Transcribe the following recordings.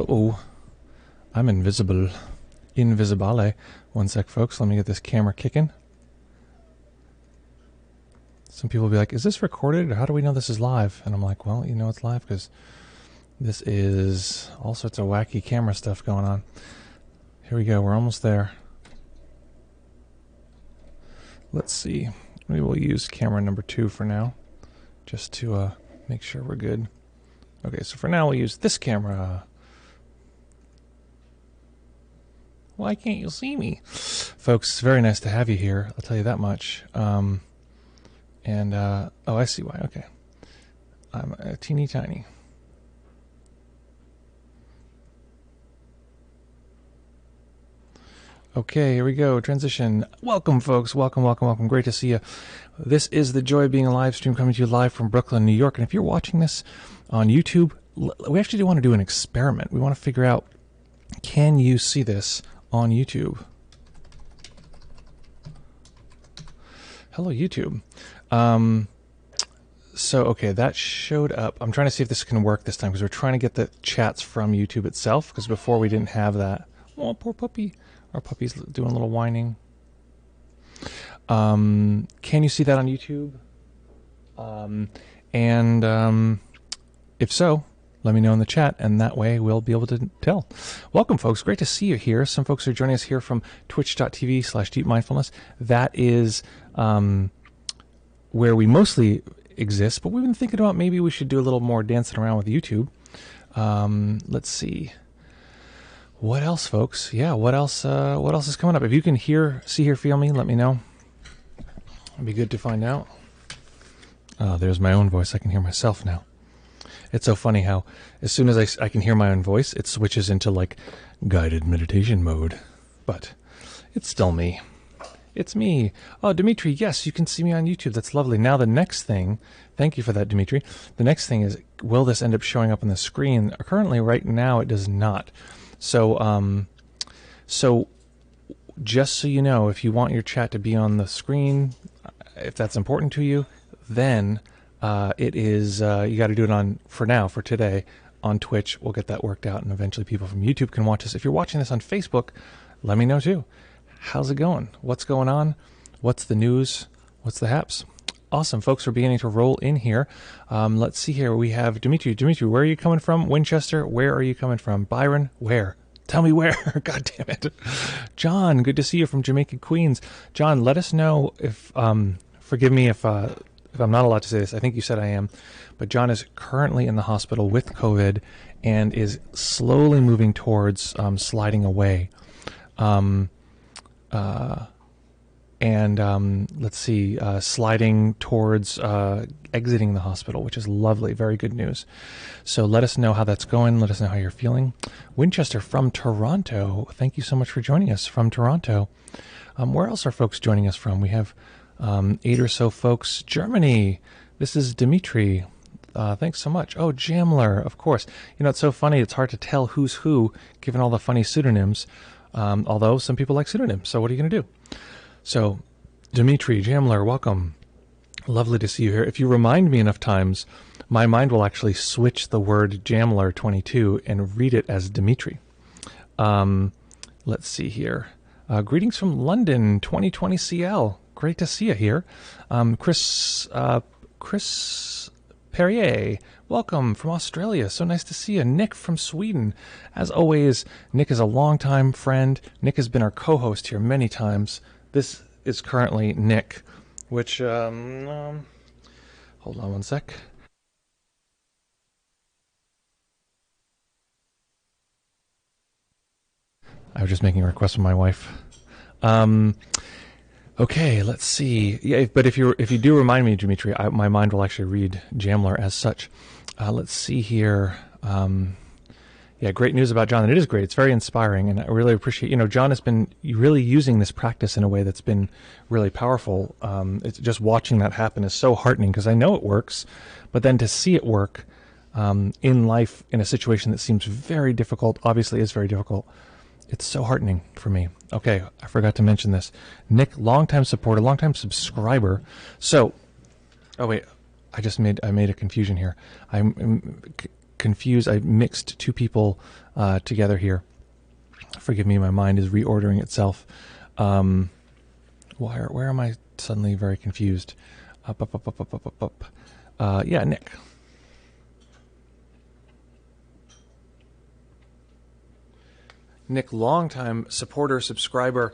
Uh-oh. I'm invisible. Invisibile. One sec, folks. Let me get this camera kicking. Some people will be like, is this recorded? Or how do we know this is live? And I'm like, well, you know it's live because this is all sorts of wacky camera stuff going on. Here we go. We're almost there. Let's see. Maybe we'll use camera number 2 for now, just to make sure we're good. Okay, so for now we'll use this camera. Why can't you see me? Folks, it's very nice to have you here. I'll tell you that much. Oh, I see why. Okay. I'm teeny tiny. Okay, here we go. Transition. Welcome, folks. Welcome, welcome, welcome. Great to see you. This is the joy of being a live stream coming to you live from Brooklyn, New York. And if you're watching this on YouTube, we actually do want to do an experiment. We want to figure out, can you see this on YouTube? Hello, YouTube. Okay, that showed up. I'm trying to see if this can work this time because we're trying to get the chats from YouTube itself because before we didn't have that. Oh, poor puppy. Our puppy's doing a little whining. Can you see that on YouTube? If so, let me know in the chat, and that way we'll be able to tell. Welcome, folks. Great to see you here. Some folks are joining us here from twitch.tv/deepmindfulness. That is where we mostly exist, but we've been thinking about maybe we should do a little more dancing around with YouTube. Let's see. What else, folks? Yeah, what else is coming up? If you can see, hear, feel me, let me know. It'd be good to find out. Oh, there's my own voice. I can hear myself now. It's so funny how as soon as I can hear my own voice, it switches into like guided meditation mode. But it's still me. It's me. Oh, Dimitri, yes, you can see me on YouTube. That's lovely. Now the next thing, thank you for that, Dimitri. The next thing is, will this end up showing up on the screen? Currently, right now, it does not. So just so you know, if you want your chat to be on the screen, if that's important to you, then it is, you got to do it on, for today, on Twitch. We'll get that worked out, and eventually people from YouTube can watch this. If you're watching this on Facebook, let me know too. How's it going? What's going on? What's the news? What's the haps? Awesome, folks. We're beginning to roll in here. Let's see here. We have Dimitri. Dimitri, where are you coming from? Winchester, where are you coming from? Byron, where? Tell me where. God damn it. John, good to see you from Jamaica, Queens. John, let us know if, forgive me if I'm not allowed to say this. I think you said I am. But John is currently in the hospital with COVID and is slowly moving towards sliding away. Let's see, sliding towards exiting the hospital, which is lovely. Very good news. So let us know how that's going. Let us know how you're feeling. Winchester from Toronto. Thank you so much for joining us from Toronto. Where else are folks joining us from? We have 8 or so folks. Germany. This is Dimitri. Thanks so much. Oh, Jamler, of course. You know, it's so funny. It's hard to tell who's who, given all the funny pseudonyms. Although some people like pseudonyms, so what are you going to do? So, Dimitri, Jamler, welcome. Lovely to see you here. If you remind me enough times, my mind will actually switch the word Jamler22 and read it as Dimitri. Let's see here. Greetings from London, 2020 CL. Great to see you here. Chris Perrier, welcome from Australia. So nice to see you. Nick from Sweden. As always, Nick is a longtime friend. Nick has been our co-host here many times. This is currently Nick, which, hold on one sec. I was just making a request from my wife. Okay, let's see. Yeah, but if you do remind me, Dimitri, my mind will actually read Jamler as such. Let's see here. Yeah, great news about John, and it is great. It's very inspiring, and I really appreciate. You know, John has been really using this practice in a way that's been really powerful. It's just watching that happen is so heartening because I know it works, but then to see it work in life in a situation that seems very difficult, obviously is very difficult. It's so heartening for me. Okay, I forgot to mention this. Nick, longtime supporter, longtime subscriber. So, oh wait, I made a confusion here. confused. I mixed two people together here. Forgive me, my mind is reordering itself. Where am I suddenly very confused? Yeah, Nick. Nick, longtime supporter, subscriber.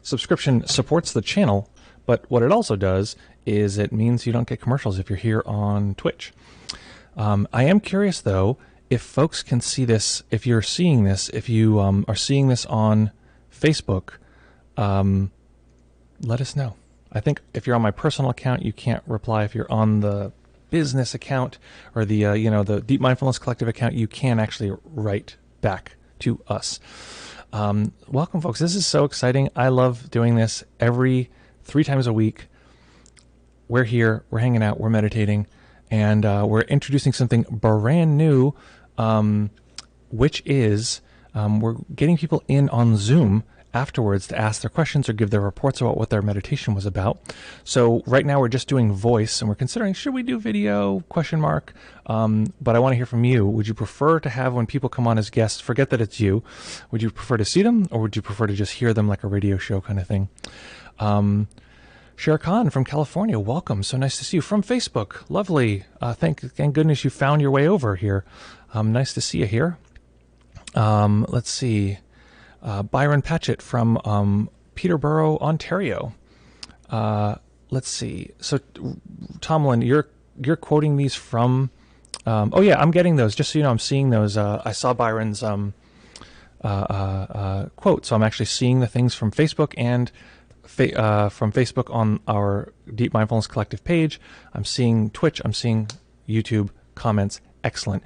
Subscription supports the channel, but what it also does is it means you don't get commercials if you're here on Twitch. I am curious, though, if folks can see this, if you're seeing this, if you are seeing this on Facebook, let us know. I think if you're on my personal account, you can't reply. If you're on the business account or the the Deep Mindfulness Collective account, you can actually write back to us. Welcome, folks. This is so exciting. I love doing this every 3 times a week. We're here, we're hanging out, we're meditating, and we're introducing something brand new, which is we're getting people in on Zoom afterwards to ask their questions or give their reports about what their meditation was about. So right now we're just doing voice, and we're considering, should we do video, ? But I want to hear from you. Would you prefer to have, when people come on as guests, forget that it's you, would you prefer to see them, or would you prefer to just hear them like a radio show kind of thing? Sher Khan from California, welcome. So nice to see you from Facebook. Lovely. Thank goodness you found your way over here. Nice to see you here. Let's see. Byron Patchett from Peterborough, Ontario. Let's see. So, Tomlin, you're quoting these from. Oh yeah, I'm getting those. Just so you know, I'm seeing those. I saw Byron's quote, so I'm actually seeing the things from Facebook and from Facebook on our Deep Mindfulness Collective page. I'm seeing Twitch. I'm seeing YouTube comments. Excellent,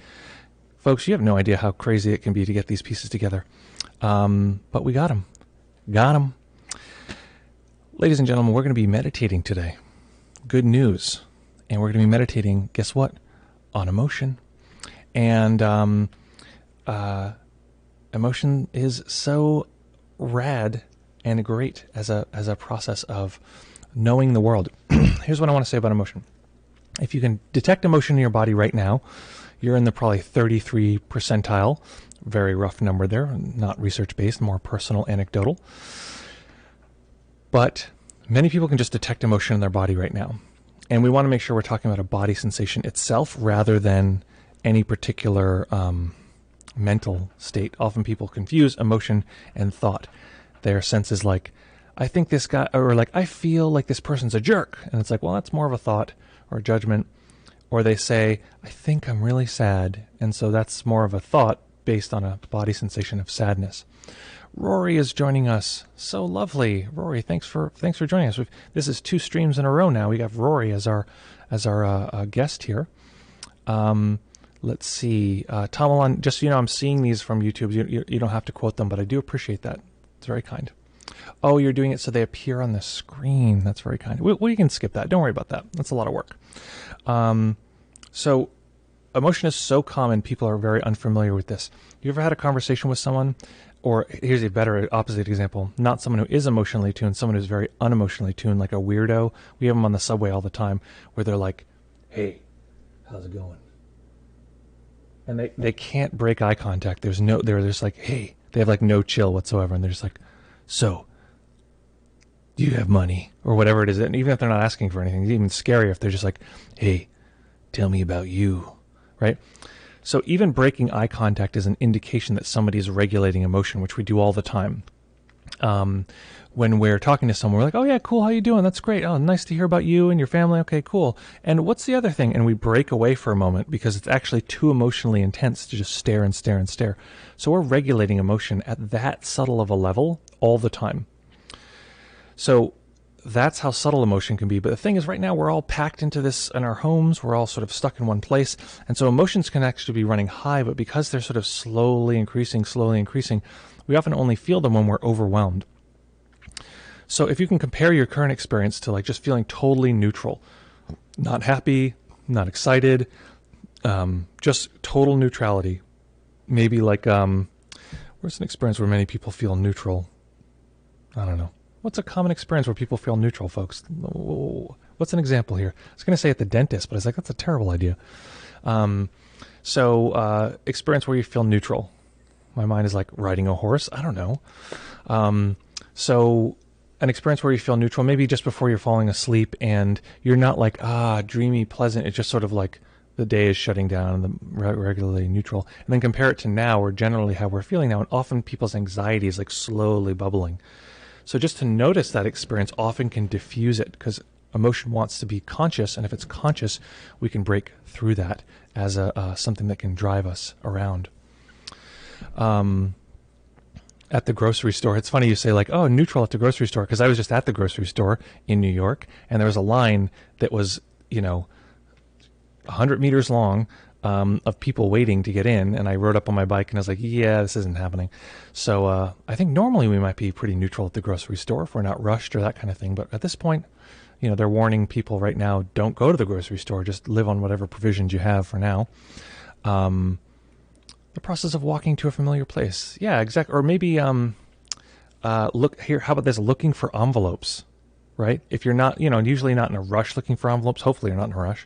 folks. You have no idea how crazy it can be to get these pieces together. But we got them. Ladies and gentlemen, we're going to be meditating today. Good news. And we're going to be meditating, guess what? On emotion. And emotion is so rad and great as a process of knowing the world. Here's what I want to say about emotion. If you can detect emotion in your body right now, you're in the probably 33 percentile. Very rough number there, not research-based, more personal, anecdotal. But many people can just detect emotion in their body right now. And we want to make sure we're talking about a body sensation itself rather than any particular mental state. Often people confuse emotion and thought. Their sense is like, I think this guy, or like, I feel like this person's a jerk. And it's like, well, that's more of a thought or a judgment. Or they say, I think I'm really sad. And so that's more of a thought based on a body sensation of sadness. Rory is joining us. So lovely. Rory, thanks for joining us. This is 2 streams in a row now. We got Rory as our guest here. Let's see. Tamalan, just so you know, I'm seeing these from YouTube. You don't have to quote them, but I do appreciate that. It's very kind. Oh, you're doing it so they appear on the screen. That's very kind. We can skip that. Don't worry about that. That's a lot of work. So emotion is so common, people are very unfamiliar with this. You ever had a conversation with someone, or here's a better opposite example, not someone who is emotionally tuned, someone who's very unemotionally tuned, like a weirdo. We have them on the subway all the time, where they're like, hey, how's it going? And they can't break eye contact. They're just like, hey, they have like no chill whatsoever, and they're just like, so, do you have money? Or whatever it is. And even if they're not asking for anything, it's even scarier if they're just like, hey, tell me about you, right? So even breaking eye contact is an indication that somebody is regulating emotion, which we do all the time. When we're talking to someone, we're like, oh yeah, cool, how you doing? That's great. Oh, nice to hear about you and your family. Okay, cool. And what's the other thing? And we break away for a moment because it's actually too emotionally intense to just stare and stare and stare. So we're regulating emotion at that subtle of a level all the time. So that's how subtle emotion can be. But the thing is, right now, we're all packed into this in our homes. We're all sort of stuck in one place. And so emotions can actually be running high, but because they're sort of slowly increasing, we often only feel them when we're overwhelmed. So if you can compare your current experience to like just feeling totally neutral, not happy, not excited, just total neutrality. Maybe like, where's an experience where many people feel neutral? I don't know. What's a common experience where people feel neutral, folks? What's an example here? I was going to say at the dentist, but I was like, that's a terrible idea. So So, experience where you feel neutral. My mind is like riding a horse. I don't know. So, an experience where you feel neutral, maybe just before you're falling asleep, and you're not like dreamy, pleasant. It's just sort of like the day is shutting down and the regularly neutral. And then compare it to now, or generally how we're feeling now. And often people's anxiety is like slowly bubbling. So just to notice that experience often can diffuse it, because emotion wants to be conscious, and if it's conscious, we can break through that as something that can drive us around. At the grocery store, it's funny you say like, oh, neutral at the grocery store, because I was just at the grocery store in New York, and there was a line that was, 100 meters long, of people waiting to get in, and I rode up on my bike and I was like, yeah, this isn't happening. So I think normally we might be pretty neutral at the grocery store if we're not rushed or that kind of thing, but at this point, they're warning people right now, don't go to the grocery store, just live on whatever provisions you have for now. The process of walking to a familiar place. Yeah, exactly. Or maybe look here, how about this, looking for envelopes, right? If you're not, usually not in a rush looking for envelopes, hopefully you're not in a rush.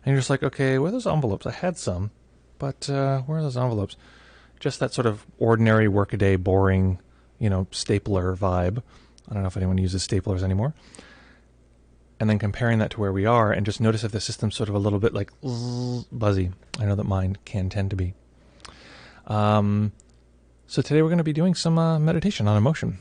And you're just like, okay, where are those envelopes? I had some, but where are those envelopes? Just that sort of ordinary workaday, boring, stapler vibe. I don't know if anyone uses staplers anymore. And then comparing that to where we are, and just notice if the system's sort of a little bit like buzzy. I know that mine can tend to be. So today we're going to be doing some meditation on emotion.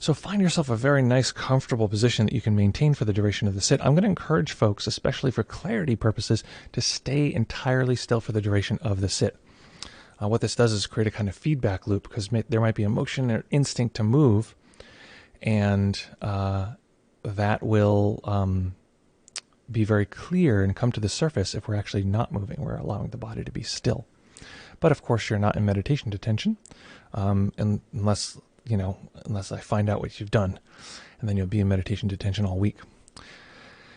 So find yourself a very nice, comfortable position that you can maintain for the duration of the sit. I'm going to encourage folks, especially for clarity purposes, to stay entirely still for the duration of the sit. What this does is create a kind of feedback loop, because there might be emotion or instinct to move, and that will be very clear and come to the surface if we're actually not moving. We're allowing the body to be still. But of course, you're not in meditation detention, unless I find out what you've done, and then you'll be in meditation detention all week.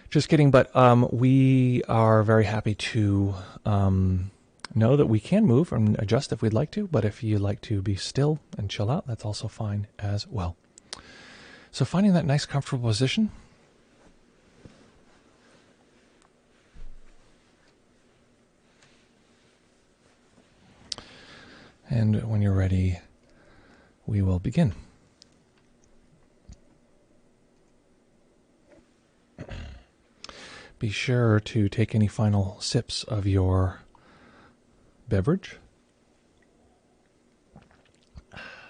Just kidding, but we are very happy to know that we can move and adjust if we'd like to, but if you'd like to be still and chill out, that's also fine as well. So finding that nice, comfortable position. And when you're ready, we will begin. Be sure to take any final sips of your beverage.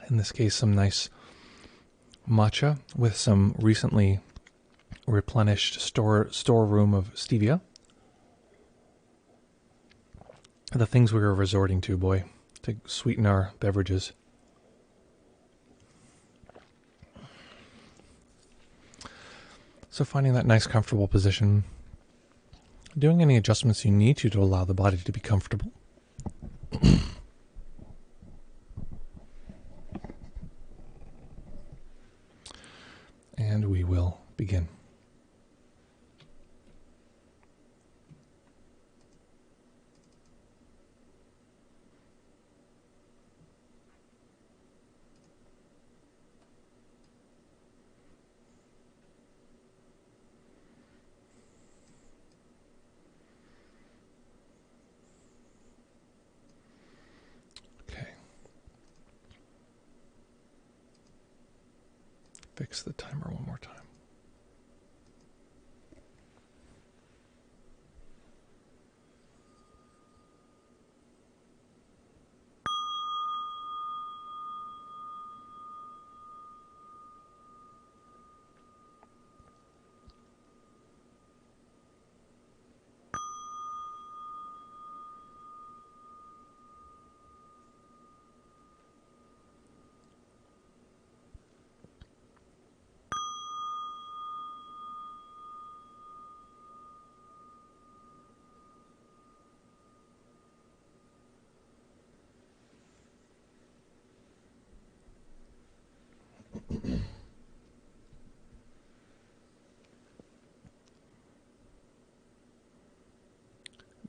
In this case, some nice matcha with some recently replenished storeroom of stevia. The things we were resorting to, boy, to sweeten our beverages. So finding that nice, comfortable position, doing any adjustments you need to allow the body to be comfortable. And we will begin. Fix the timer one more time.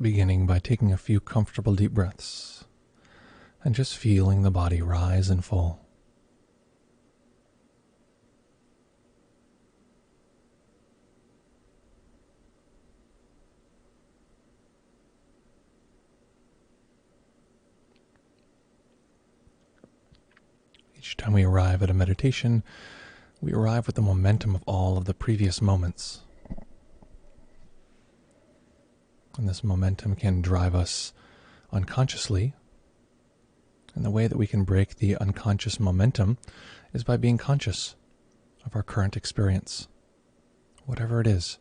Beginning by taking a few comfortable deep breaths and just feeling the body rise and fall. Each time we arrive at a meditation, we arrive with the momentum of all of the previous moments. And this momentum can drive us unconsciously. And the way that we can break the unconscious momentum is by being conscious of our current experience, whatever it is.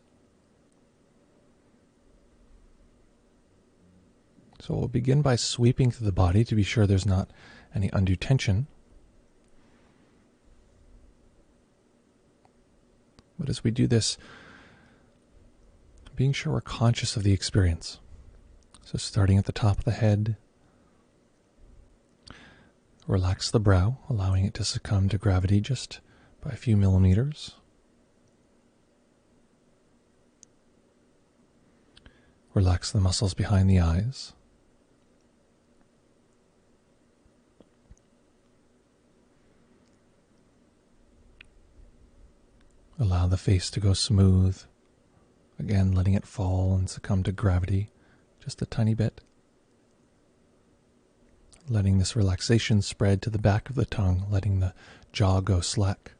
So we'll begin by sweeping through the body to be sure there's not any undue tension. But as we do this, being sure we're conscious of the experience. So starting at the top of the head, relax the brow, allowing it to succumb to gravity just by a few millimeters. Relax the muscles behind the eyes. Allow the face to go smooth, again letting it fall and succumb to gravity just a tiny bit. Letting this relaxation spread to the back of the tongue, letting the jaw go slack.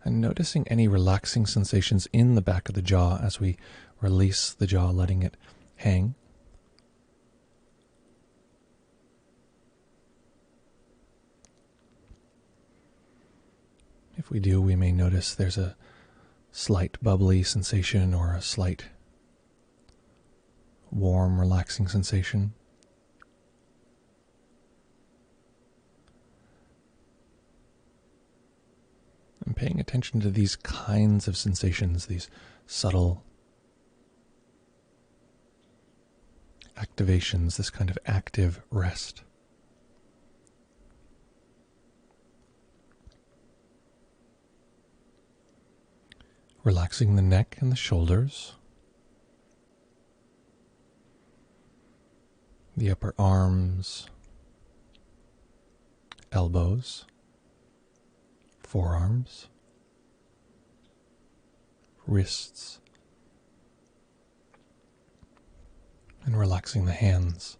And noticing any relaxing sensations in the back of the jaw as we release the jaw, letting it hang. If we do, we may notice there's a slight bubbly sensation or a slight warm, relaxing sensation. And paying attention to these kinds of sensations, these subtle activations, this kind of active rest. Relaxing the neck and the shoulders, the upper arms, elbows, forearms, wrists, and relaxing the hands.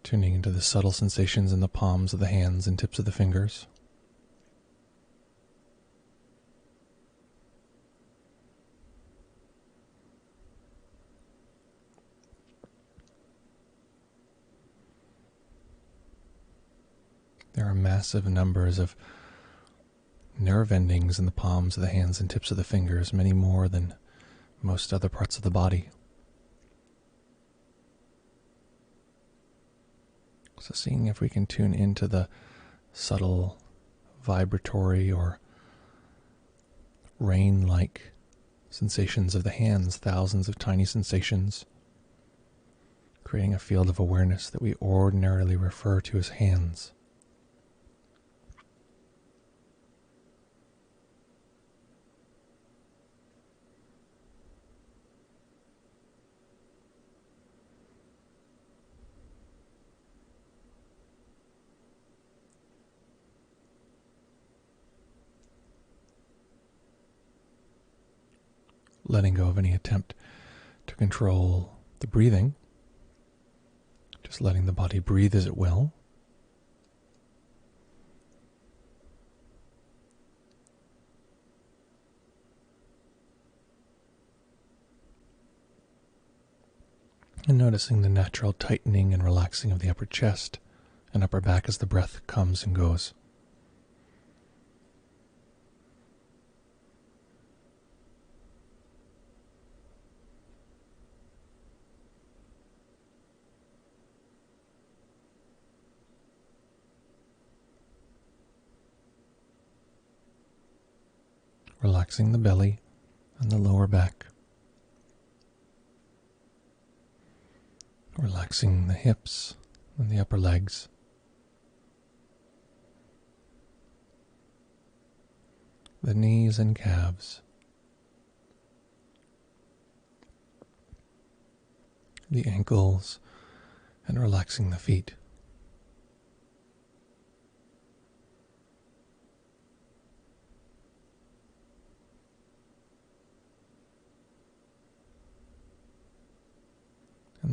Tuning into the subtle sensations in the palms of the hands and tips of the fingers. There are massive numbers of nerve endings in the palms of the hands and tips of the fingers, many more than most other parts of the body. So seeing if we can tune into the subtle vibratory or rain-like sensations of the hands, thousands of tiny sensations, creating a field of awareness that we ordinarily refer to as hands. Letting go of any attempt to control the breathing, just letting the body breathe as it will. And noticing the natural tightening and relaxing of the upper chest and upper back as the breath comes and goes. Relaxing the belly and the lower back. Relaxing the hips and the upper legs. The knees and calves. The ankles, and relaxing the feet.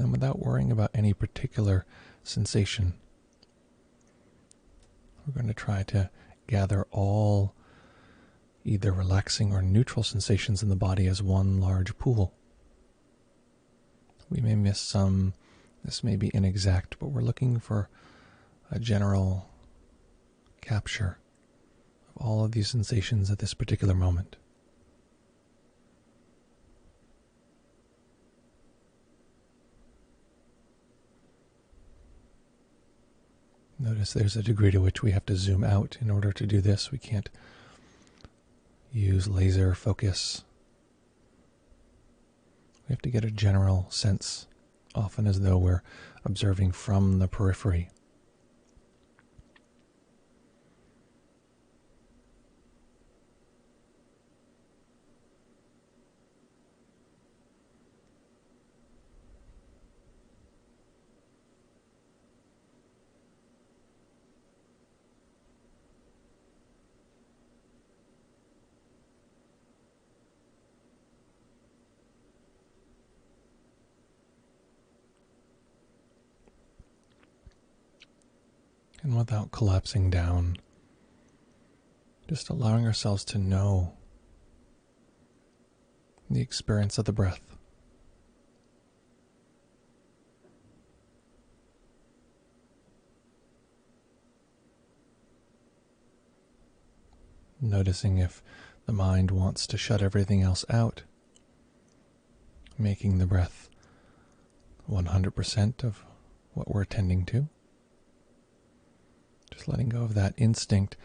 then without worrying about any particular sensation, we're going to try to gather all either relaxing or neutral sensations in the body as one large pool. We may miss some, this may be inexact, but we're looking for a general capture of all of these sensations at this particular moment. Notice there's a degree to which we have to zoom out in order to do this. We can't use laser focus. We have to get a general sense, often as though we're observing from the periphery. And without collapsing down, just allowing ourselves to know the experience of the breath. Noticing if the mind wants to shut everything else out, making the breath 100% of what we're attending to. Just letting go of that instinct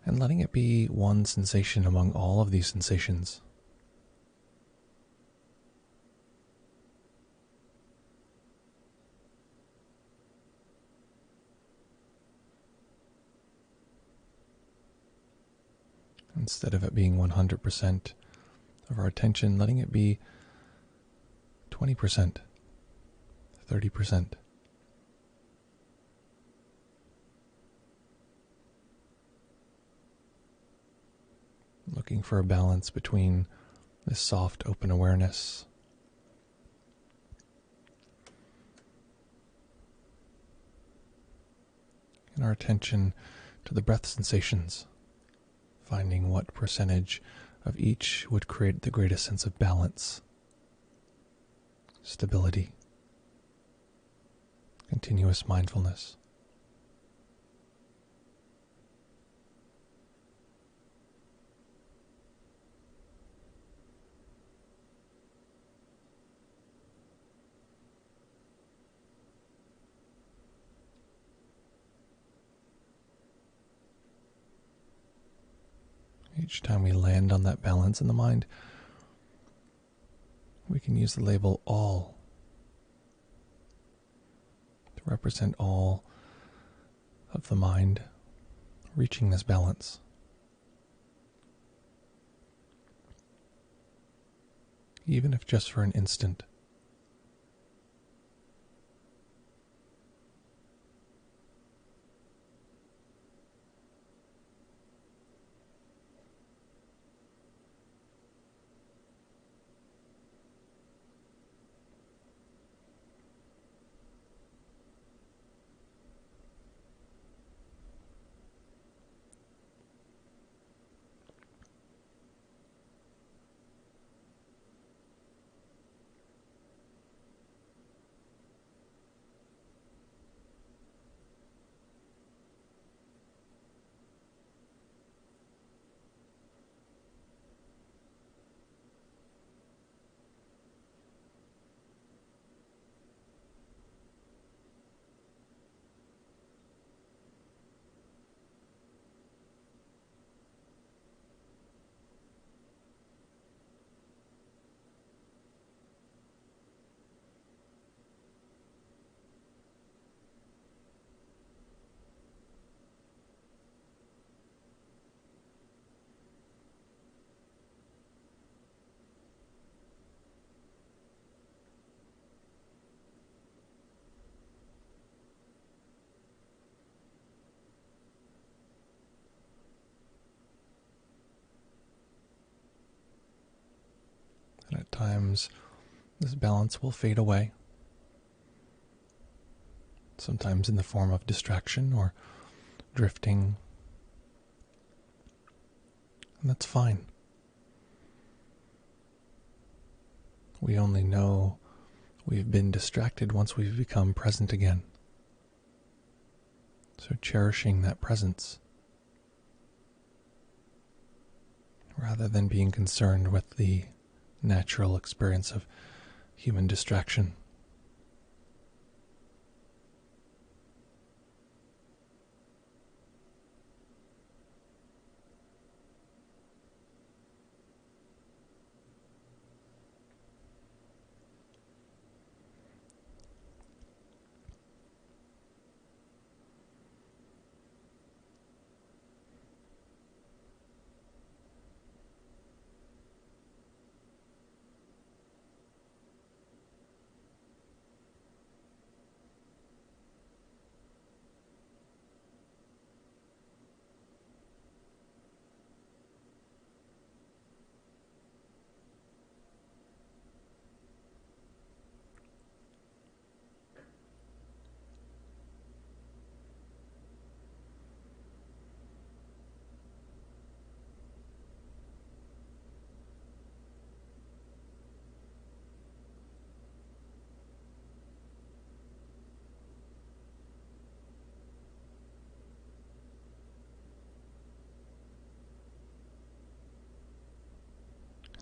and letting it be one sensation among all of these sensations. Instead of it being 100% of our attention, letting it be 20%, 30%. Looking for a balance between this soft, open awareness and our attention to the breath sensations, finding what percentage of each would create the greatest sense of balance, stability, continuous mindfulness. Each time we land on that balance in the mind, we can use the label all to represent all of the mind reaching this balance. Even if just for an instant. And at times, this balance will fade away. sometimes in the form of distraction or drifting. And that's fine. We only know we've been distracted once we've become present again. So cherishing that presence, rather than being concerned with the natural experience of human distraction.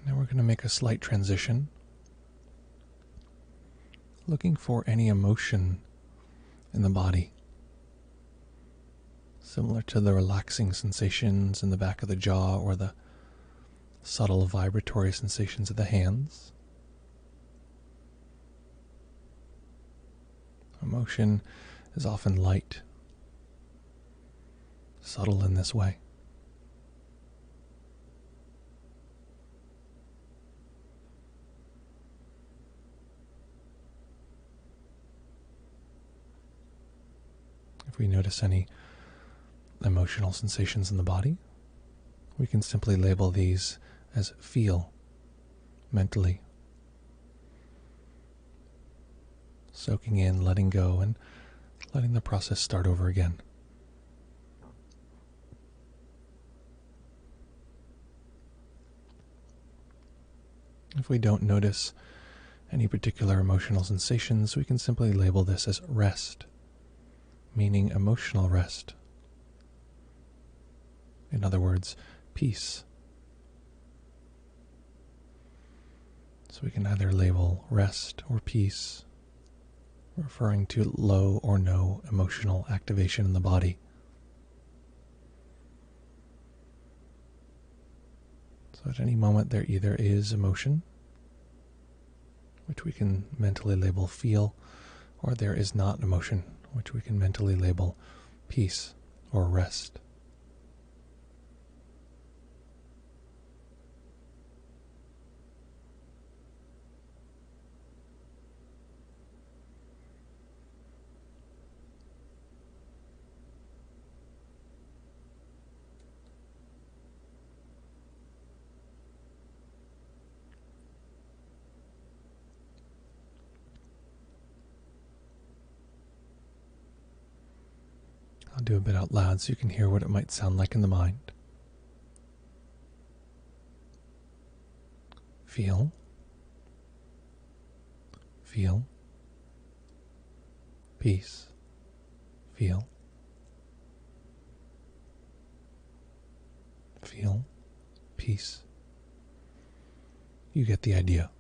Now we're going to make a slight transition, looking for any emotion in the body, similar to the relaxing sensations in the back of the jaw or the subtle vibratory sensations of the hands. Emotion is often light, subtle in this way. If we notice any emotional sensations in the body, we can simply label these as feel mentally. Soaking in, letting go, and letting the process start over again. If we don't notice any particular emotional sensations, we can simply label this as rest, meaning emotional rest. In other words, peace. So we can either label rest or peace, referring to low or no emotional activation in the body. So at any moment there either is emotion, which we can mentally label feel, or there is not emotion, which we can mentally label peace or rest. I'll do a bit out loud so you can hear what it might sound like in the mind. Feel, feel, peace, feel, feel, peace. You get the idea.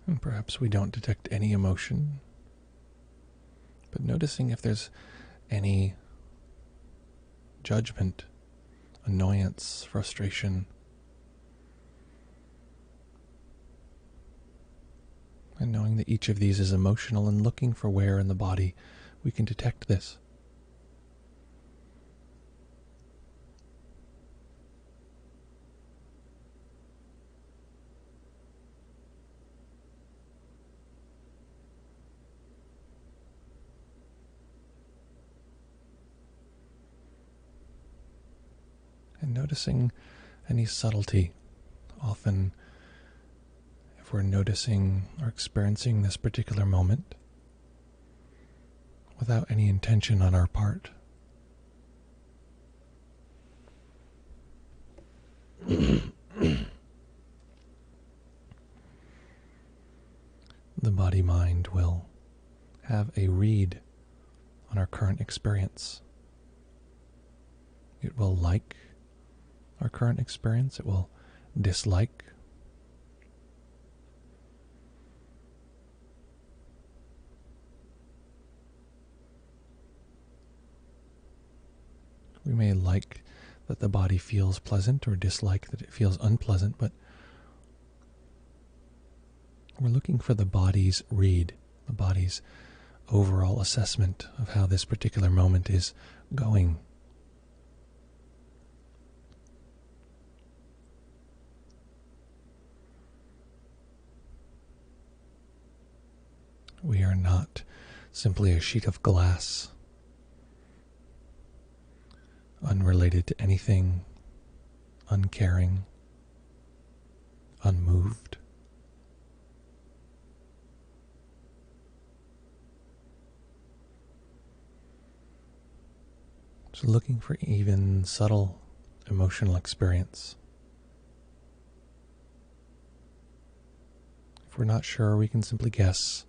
And perhaps we don't detect any emotion, but noticing if there's any judgment, annoyance, frustration, and knowing that each of these is emotional and looking for where in the body we can detect this. And noticing any subtlety. Often, if we're noticing or experiencing this particular moment without any intention on our part, the body-mind will have a read on our current experience. It will like our current experience. It will dislike. We may like that the body feels pleasant or dislike that it feels unpleasant, but we're looking for the body's read, the body's overall assessment of how this particular moment is going. We are not simply a sheet of glass, unrelated to anything, uncaring, unmoved. So looking for even subtle emotional experience. If we're not sure, we can simply guess.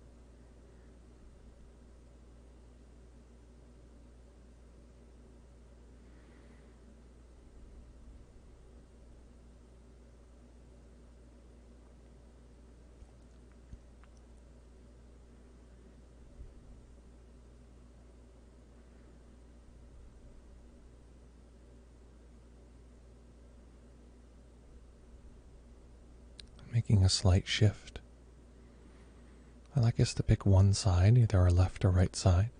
Making a slight shift. I like us to pick one side, either our left or right side,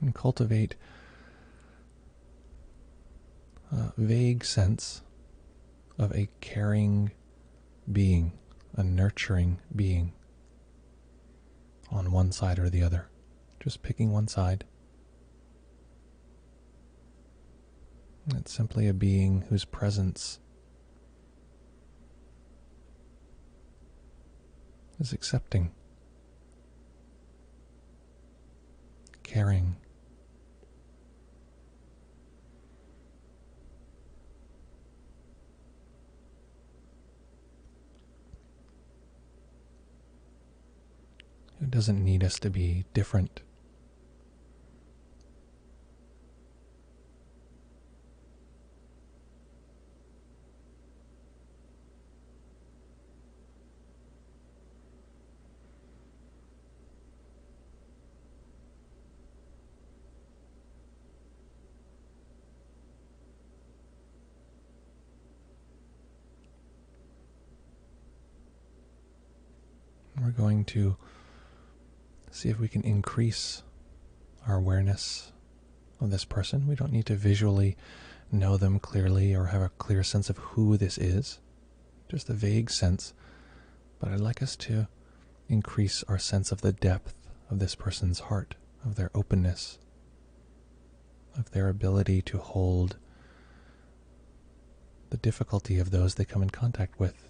and cultivate a vague sense of a caring being, a nurturing being on one side or the other. Just picking one side. It's simply a being whose presence is accepting, caring, who doesn't need us to be different. We're going to see if we can increase our awareness of this person. We don't need to visually know them clearly or have a clear sense of who this is, just a vague sense. But I'd like us to increase our sense of the depth of this person's heart, of their openness, of their ability to hold the difficulty of those they come in contact with.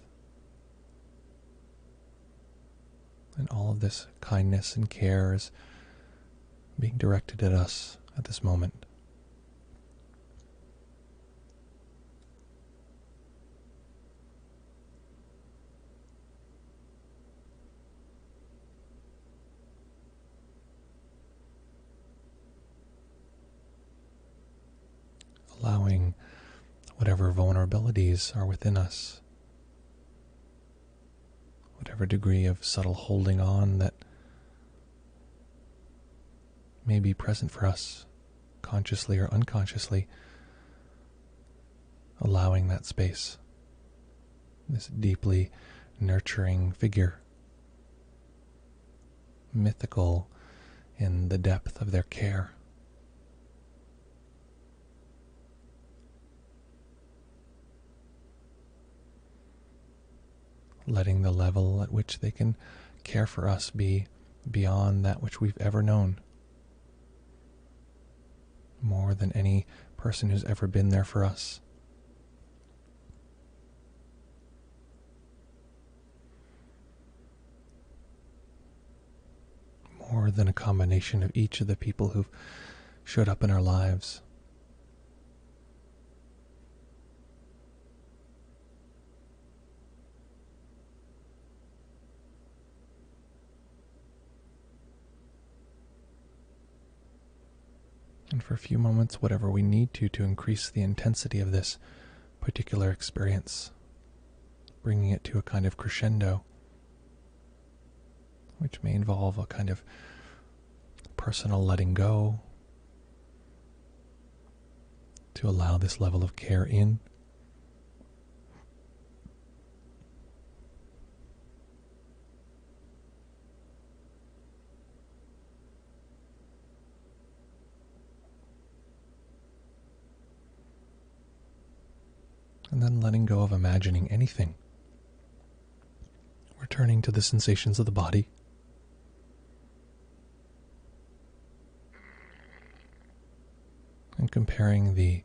And all of this kindness and care is being directed at us at this moment. Allowing whatever vulnerabilities are within us whatever degree of subtle holding on that may be present for us, consciously or unconsciously, allowing that space, this deeply nurturing figure, mythical in the depth of their care. Letting the level at which they can care for us be beyond that which we've ever known, more than any person who's ever been there for us. More than a combination of each of the people who've showed up in our lives. And for a few moments, whatever we need to increase the intensity of this particular experience, bringing it to a kind of crescendo, which may involve a kind of personal letting go to allow this level of care in. And then letting go of imagining anything. Returning to the sensations of the body. And comparing the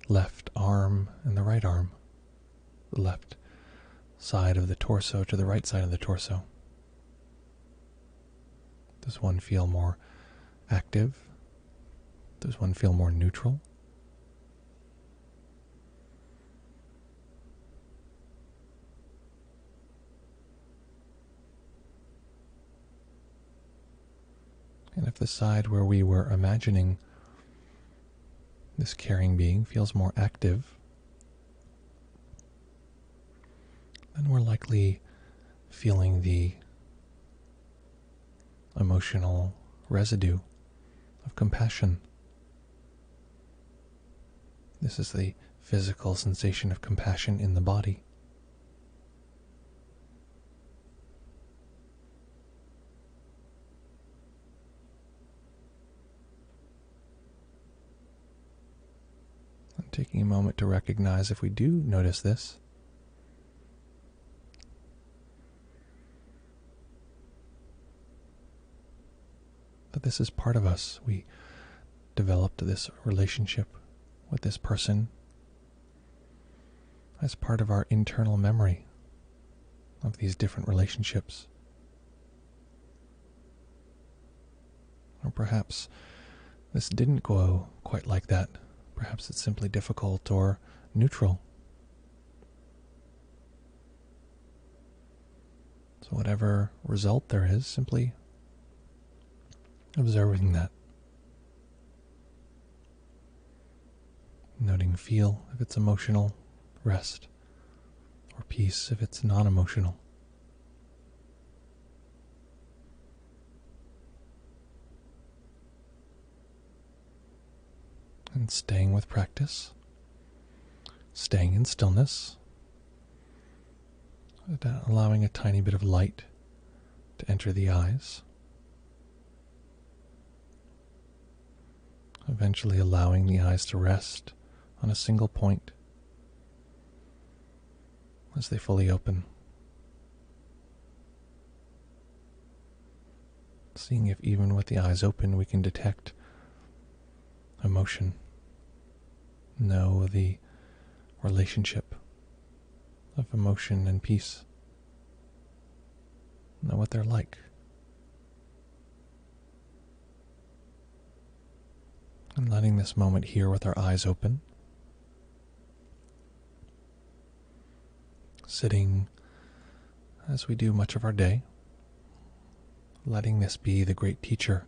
left arm and the right arm. The left side of the torso to the right side of the torso. Does one feel more active? Does one feel more neutral? And if the side where we were imagining this caring being feels more active, then we're likely feeling the emotional residue of compassion. This is the physical sensation of compassion in the body. Taking a moment to recognize if we do notice this, that this is part of us. We developed this relationship with this person as part of our internal memory of these different relationships. Or perhaps this didn't go quite like that. Perhaps it's simply difficult or neutral. So whatever result there is, simply observing that. Noting feel if it's emotional, rest, or peace if it's non-emotional. And staying with practice, staying in stillness, allowing a tiny bit of light to enter the eyes, eventually allowing the eyes to rest on a single point as they fully open, seeing if even with the eyes open we can detect emotion. Know the relationship of emotion and peace. Know what they're like. And letting this moment here with our eyes open. Sitting as we do much of our day. Letting this be the great teacher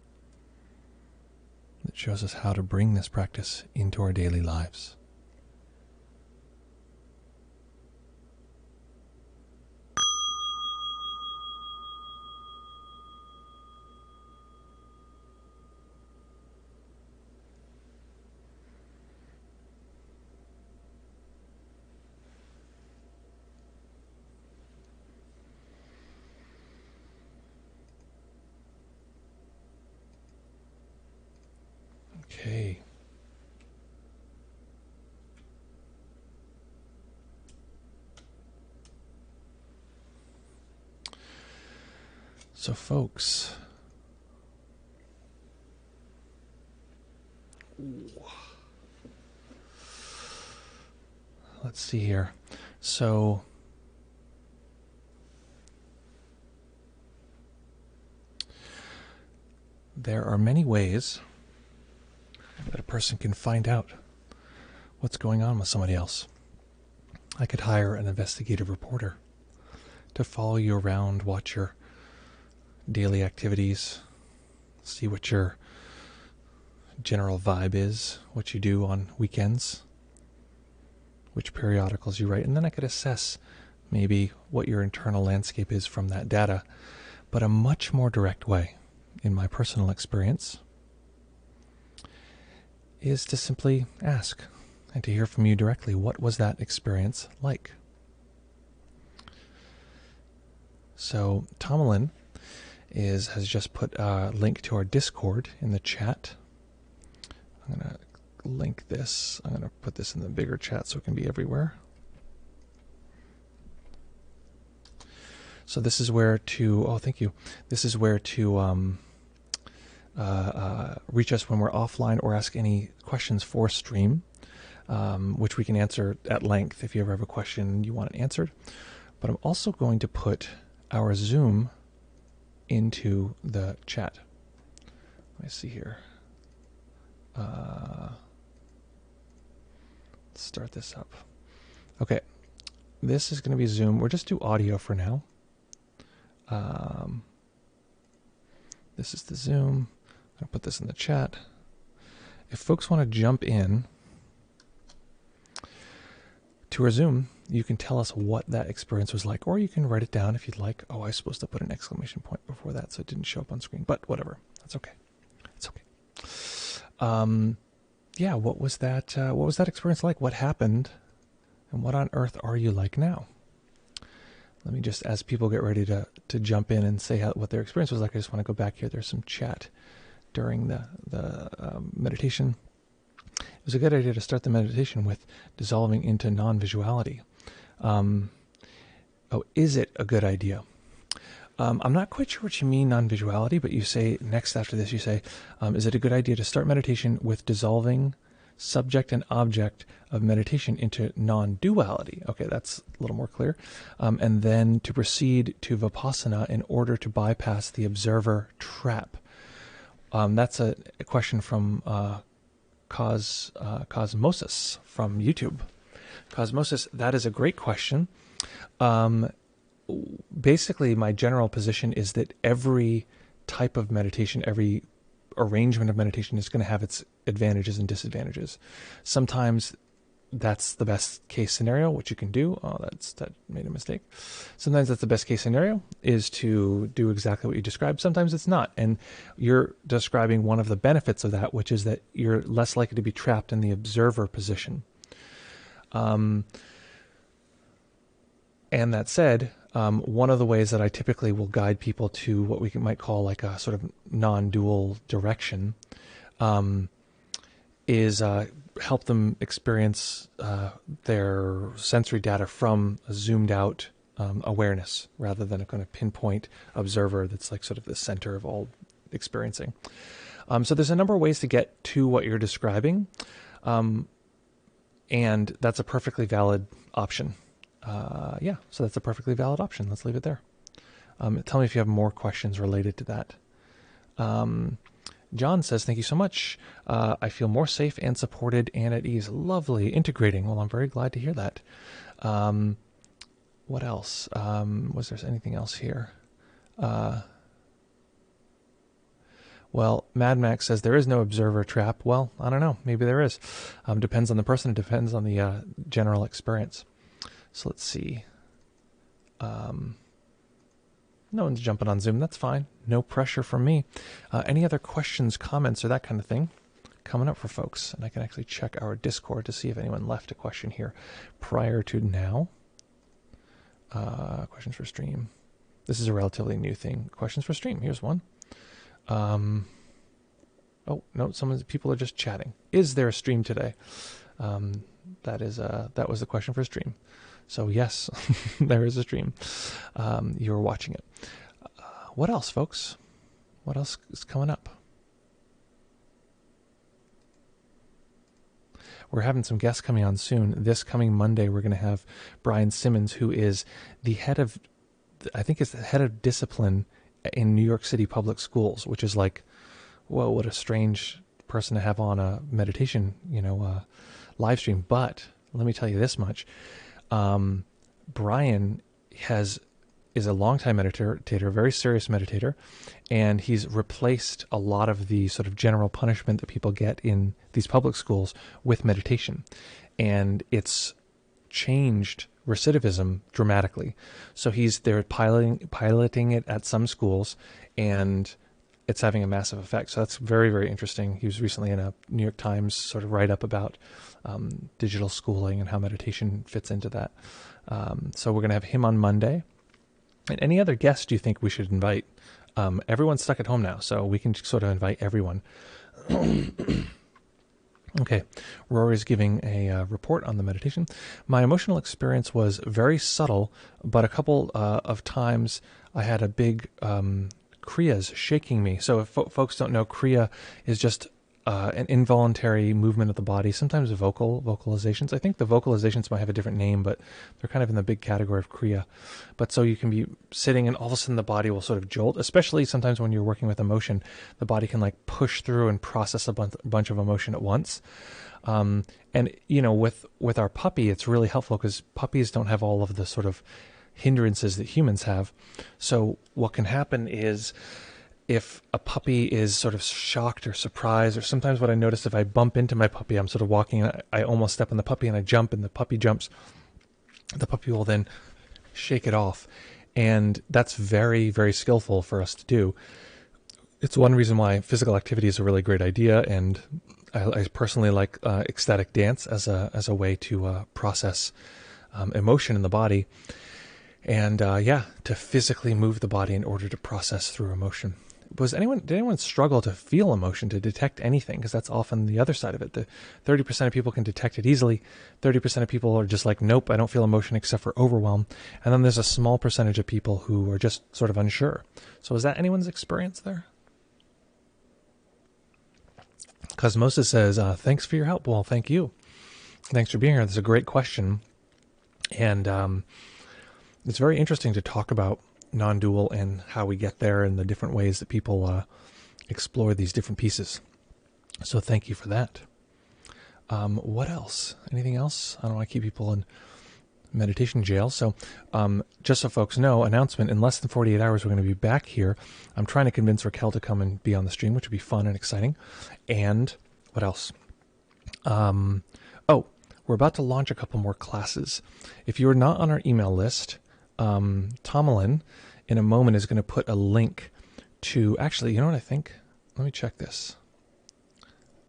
that shows us how to bring this practice into our daily lives. Okay. So, folks, let's see here. So, there are many ways that a person can find out what's going on with somebody else. I could hire an investigative reporter to follow you around, watch your daily activities, see what your general vibe is, what you do on weekends, which periodicals you write, and then I could assess maybe what your internal landscape is from that data. But a much more direct way, in my personal experience, is to simply ask and to hear from you directly, what was that experience like? So Tomalin has just put a link to our Discord in the chat. I'm going to link this. I'm going to put this in the bigger chat so it can be everywhere. So this is where to, thank you. This is where to reach us when we're offline or ask any questions for stream, which we can answer at length if you ever have a question you want it answered. But I'm also going to put our Zoom into the chat. Let me see here. Let's start this up. Okay, this is going to be Zoom. We'll just do audio for now. This is the Zoom. I'll put this in the chat. If folks want to jump in to our Zoom, you can tell us what that experience was like, or you can write it down if you'd like. Oh, I was supposed to put an exclamation point before that, so it didn't show up on screen. But whatever, that's okay. It's okay. Yeah, what was that? What was that experience like? What happened, and what on earth are you like now? Let me just, as people get ready to jump in and say what their experience was like, I just want to go back here. There's some chat during the meditation. It was a good idea to start the meditation with dissolving into non-visuality. Is it a good idea? I'm not quite sure what you mean non-visuality, but you say next after this, you say, is it a good idea to start meditation with dissolving subject and object of meditation into non-duality? Okay, that's a little more clear. And then to proceed to Vipassana in order to bypass the observer trap. That's a question from Cosmosis from YouTube. Cosmosis, that is a great question. Basically, my general position is that every type of meditation, every arrangement of meditation is going to have its advantages and disadvantages. Sometimes that's the best case scenario, which you can do. Oh, that made a mistake. Sometimes that's the best case scenario, is to do exactly what you described. Sometimes it's not. And you're describing one of the benefits of that, which is that you're less likely to be trapped in the observer position. And that said, one of the ways that I typically will guide people to what we might call like a sort of non-dual direction is help them experience their sensory data from a zoomed out awareness rather than a kind of pinpoint observer that's like sort of the center of all experiencing. So there's a number of ways to get to what you're describing, and that's a perfectly valid option. So that's a perfectly valid option. Let's leave it there. Tell me if you have more questions related to that. John says, thank you so much. I feel more safe and supported and at ease. Lovely. Integrating. Well, I'm very glad to hear that. What else? Was there anything else here? Well, Mad Max says there is no observer trap. Well, I don't know. Maybe there is. Depends on the person. It depends on the general experience. So let's see. No one's jumping on Zoom. That's fine. No pressure from me. Any other questions, comments, or that kind of thing coming up for folks? And I can actually check our Discord to see if anyone left a question here prior to now. Questions for stream. This is a relatively new thing. Questions for stream. Here's one. Oh no, people are just chatting. Is there a stream today? That was the question for stream. So yes, there is a stream. You're watching it. What else, folks? What else is coming up? We're having some guests coming on soon. This coming Monday, we're going to have Brian Simmons, who is the head of, I think it's the head of discipline in New York City public schools, which is like, whoa, what a strange person to have on a meditation, live stream. But let me tell you this much. Brian is a longtime meditator, very serious meditator, and he's replaced a lot of the sort of general punishment that people get in these public schools with meditation. And it's changed recidivism dramatically. So they're piloting it at some schools, and it's having a massive effect. So that's very, very interesting. He was recently in a New York Times sort of write-up about digital schooling and how meditation fits into that. So we're going to have him on Monday. And any other guests do you think we should invite? Everyone's stuck at home now, so we can sort of invite everyone. Okay, Rory's giving a report on the meditation. My emotional experience was very subtle, but a couple of times I had a big kriyas shaking me. So if folks don't know, kriya is just an involuntary movement of the body, sometimes vocalizations. I think the vocalizations might have a different name, but they're kind of in the big category of kriya. But so you can be sitting and all of a sudden the body will sort of jolt, especially sometimes when you're working with emotion, the body can like push through and process a bunch of emotion at once. And, with our puppy, it's really helpful because puppies don't have all of the sort of hindrances that humans have. So what can happen is, if a puppy is sort of shocked or surprised, or sometimes what I notice, if I bump into my puppy, I'm sort of walking, I almost step on the puppy and I jump and the puppy jumps, the puppy will then shake it off. And that's very, very skillful for us to do. It's one reason why physical activity is a really great idea. And I personally like ecstatic dance as a way to process emotion in the body. And to physically move the body in order to process through emotion. Did anyone struggle to feel emotion, to detect anything? Because that's often the other side of it. The 30% of people can detect it easily. 30% of people are just like, nope, I don't feel emotion except for overwhelm. And then there's a small percentage of people who are just sort of unsure. So is that anyone's experience there? Cosmosis says, thanks for your help. Well, thank you. Thanks for being here. That's a great question. And it's very interesting to talk about non-dual and how we get there and the different ways that people explore these different pieces. So thank you for that. What else? Anything else? I don't want to keep people in meditation jail. So just so folks know, announcement, in less than 48 hours, we're going to be back here. I'm trying to convince Raquel to come and be on the stream, which would be fun and exciting. And what else? We're about to launch a couple more classes. If you're not on our email list, Tomalin in a moment is going to put a link to, actually, you know what I think? Let me check this.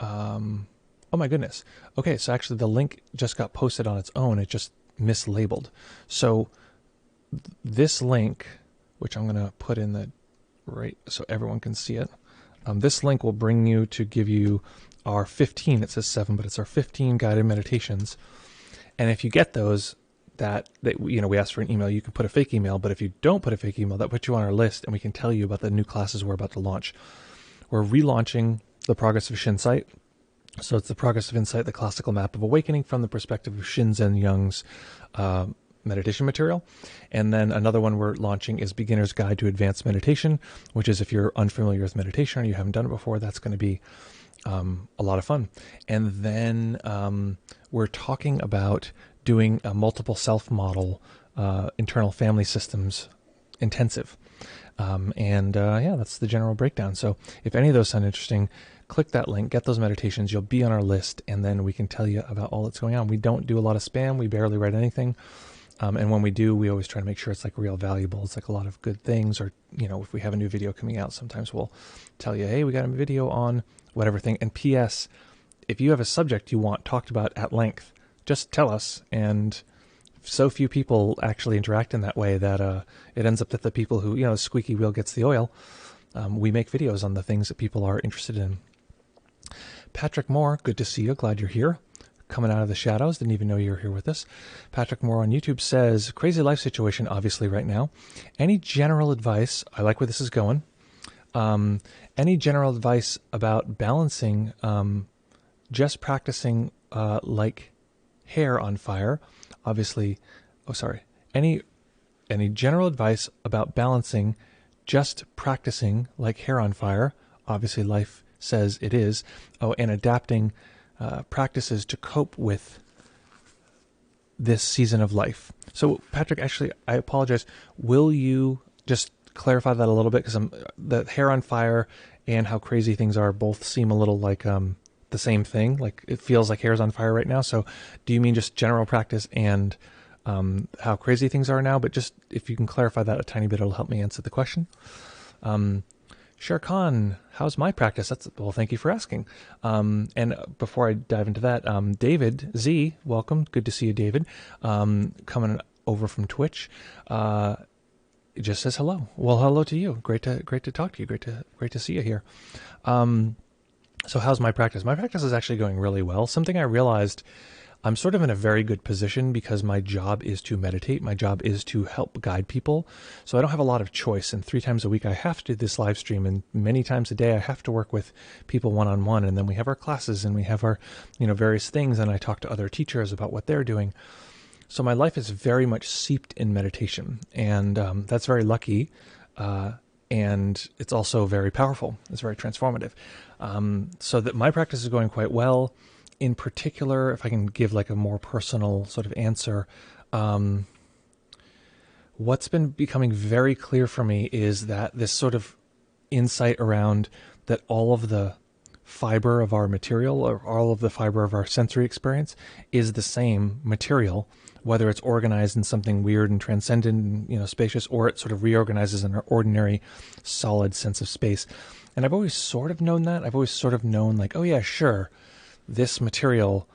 Oh my goodness. Okay, so actually the link just got posted on its own. It just mislabeled. So this link, which I'm going to put in the right so everyone can see it. This link will bring you to give you our 15, it says 7, but it's our 15 guided meditations. And if you get those, that we ask for an email, you can put a fake email, but if you don't put a fake email, that puts you on our list and we can tell you about the new classes we're about to launch. We're relaunching the Progress of Shinsight. So it's the Progress of Insight, the classical map of awakening from the perspective of Shinzen Young's meditation material. And then another one we're launching is Beginner's Guide to Advanced Meditation, which is if you're unfamiliar with meditation or you haven't done it before, that's going to be a lot of fun. And then we're talking about doing a multiple self model internal family systems intensive. That's the general breakdown. So if any of those sound interesting, click that link, get those meditations, you'll be on our list, and then we can tell you about all that's going on. We don't do a lot of spam, we barely write anything. And when we do, we always try to make sure it's like real valuable. It's like a lot of good things, or, if we have a new video coming out, sometimes we'll tell you, hey, we got a video on whatever thing. And P.S., if you have a subject you want talked about at length, just tell us. And so few people actually interact in that way that it ends up that the people who, the squeaky wheel gets the oil. We make videos on the things that people are interested in. Patrick Moore, good to see you. Glad you're here. Coming out of the shadows. Didn't even know you were here with us. Patrick Moore on YouTube says, crazy life situation, obviously, right now. Any general advice? I like where this is going. Any general advice about balancing, just practicing like hair on fire? Obviously, oh, sorry. Any general advice about balancing just practicing like hair on fire? Obviously, life says it is. Oh, and adapting practices to cope with this season of life. So, Patrick, actually, I apologize. Will you just clarify that a little bit? Because the hair on fire and how crazy things are both seem a little like the same thing. Like it feels like hair's on fire right now. So, do you mean just general practice and how crazy things are now? But just if you can clarify that a tiny bit, it'll help me answer the question. Sher Khan, how's my practice? Well, thank you for asking. And before I dive into that, David Z, welcome. Good to see you, David. Coming over from Twitch. It just says hello. Well, hello to you. Great to talk to you. Great to see you here. So how's my practice? My practice is actually going really well. Something I realized, I'm sort of in a very good position because my job is to meditate. My job is to help guide people. So I don't have a lot of choice. And 3 times a week, I have to do this live stream. And many times a day, I have to work with people one-on-one. And then we have our classes and we have our, various things. And I talk to other teachers about what they're doing. So my life is very much seeped in meditation. And that's very lucky. And it's also very powerful. It's very transformative. So that my practice is going quite well. In particular, if I can give like a more personal sort of answer, what's been becoming very clear for me is that this sort of insight around that all of the fiber of our material or all of the fiber of our sensory experience is the same material, whether it's organized in something weird and transcendent, spacious, or it sort of reorganizes in our ordinary solid sense of space. And I've always sort of known that. I've always sort of known like, oh yeah, sure. This material,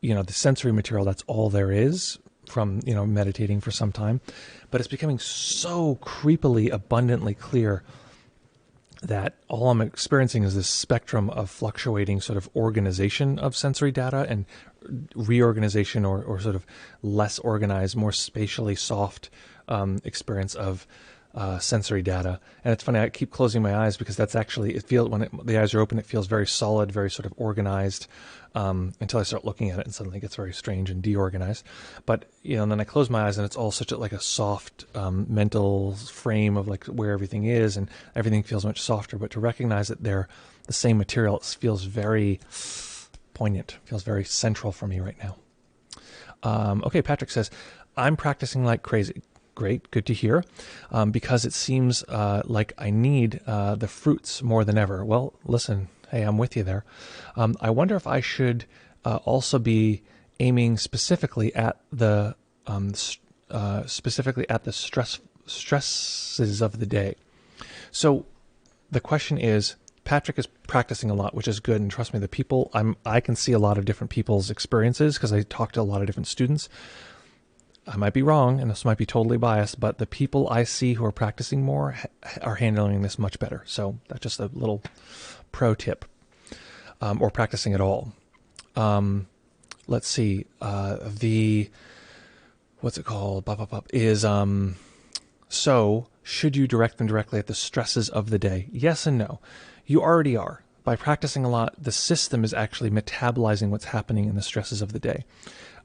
the sensory material, that's all there is from, meditating for some time. But it's becoming so creepily, abundantly clear that all I'm experiencing is this spectrum of fluctuating sort of organization of sensory data and reorganization or sort of less organized, more spatially soft experience of sensory data. And it's funny, I keep closing my eyes because that's actually, when the eyes are open, it feels very solid, very sort of organized, until I start looking at it and suddenly it gets very strange and deorganized. But, and then I close my eyes and it's all such like a soft mental frame of like where everything is and everything feels much softer. But to recognize that they're the same material, it feels very poignant, feels very central for me right now. Okay, Patrick says, I'm practicing like crazy. Great, good to hear, because it seems like I need the fruits more than ever. Well, listen, hey, I'm with you there. I wonder if I should also be aiming specifically at the stresses of the day. So the question is, Patrick is practicing a lot, which is good, and trust me, the people I can see a lot of different people's experiences because I talk to a lot of different students. I might be wrong, and this might be totally biased, but the people I see who are practicing more are handling this much better. So that's just a little pro tip, or practicing at all. Let's see, what's it called? Is, so should you direct them directly at the stresses of the day? Yes and no. You already are. By practicing a lot, the system is actually metabolizing what's happening in the stresses of the day.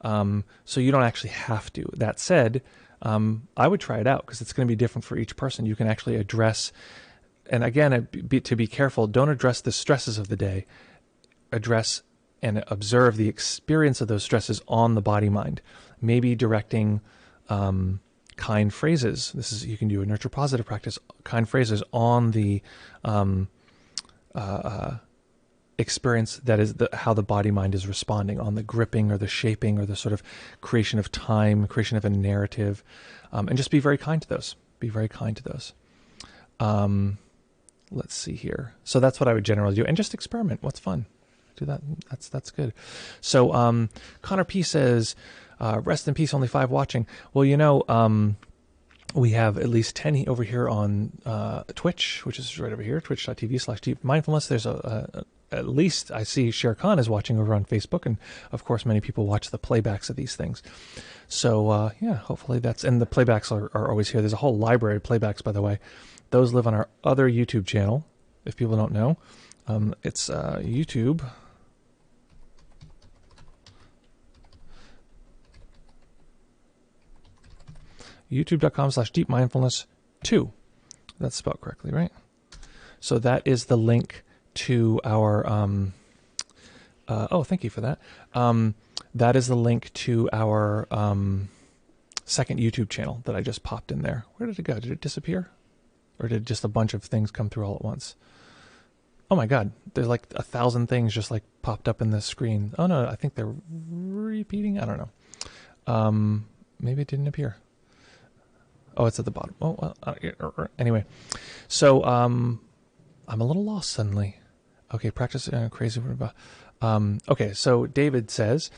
So you don't actually have to. That said, I would try it out because it's going to be different for each person. You can actually address, and again, to be careful, don't address the stresses of the day. Address and observe the experience of those stresses on the body-mind. Maybe directing kind phrases. You can do a nurture positive practice. Kind phrases on the experience that is how the body mind is responding, on the gripping or the shaping or the sort of creation of time, creation of a narrative, and just be very kind to those. Be very kind to those. Let's see here. So that's what I would generally do, and just experiment. What's fun? Do that. That's good. So Connor P says, "Rest in peace. Only 5 watching." Well, We have at least 10 over here on Twitch, which is right over here, twitch.tv/deepmindfulness. There's at least I see Sher Khan is watching over on Facebook, and of course many people watch the playbacks of these things. So yeah, hopefully that's, and the playbacks are always here. There's a whole library of playbacks, by the way. Those live on our other YouTube channel, if people don't know. It's YouTube. youtube.com/deepmindfulness2. That's spelled correctly, right? So that is the link to our oh, thank you for that. That is the link to our second YouTube channel that I just popped in there. Where did it go? Did it disappear? Or did just a bunch of things come through all at once? Oh my god, there's like 1,000 things just like popped up in the screen. Oh no, I think they're repeating. I don't know. Maybe it didn't appear. Oh, it's at the bottom. Oh, well, anyway. So, I'm a little lost suddenly. Okay, practice crazy. Okay, so David says,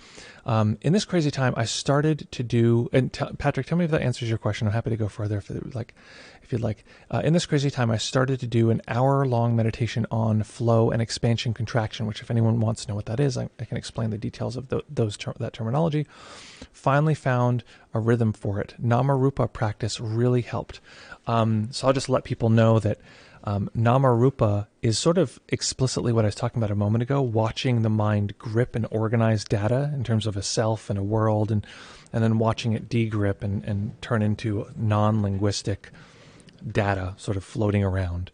in this crazy time, I started to do, and Patrick, tell me if that answers your question. I'm happy to go further if you'd like. In this crazy time, I started to do an hour-long meditation on flow and expansion contraction, which if anyone wants to know what that is, I can explain the details of that terminology. Finally found a rhythm for it. Nama-rupa practice really helped. So I'll just let people know that Nama-rupa is sort of explicitly what I was talking about a moment ago, watching the mind grip and organize data in terms of a self and a world, and then watching it degrip and turn into non-linguistic data sort of floating around.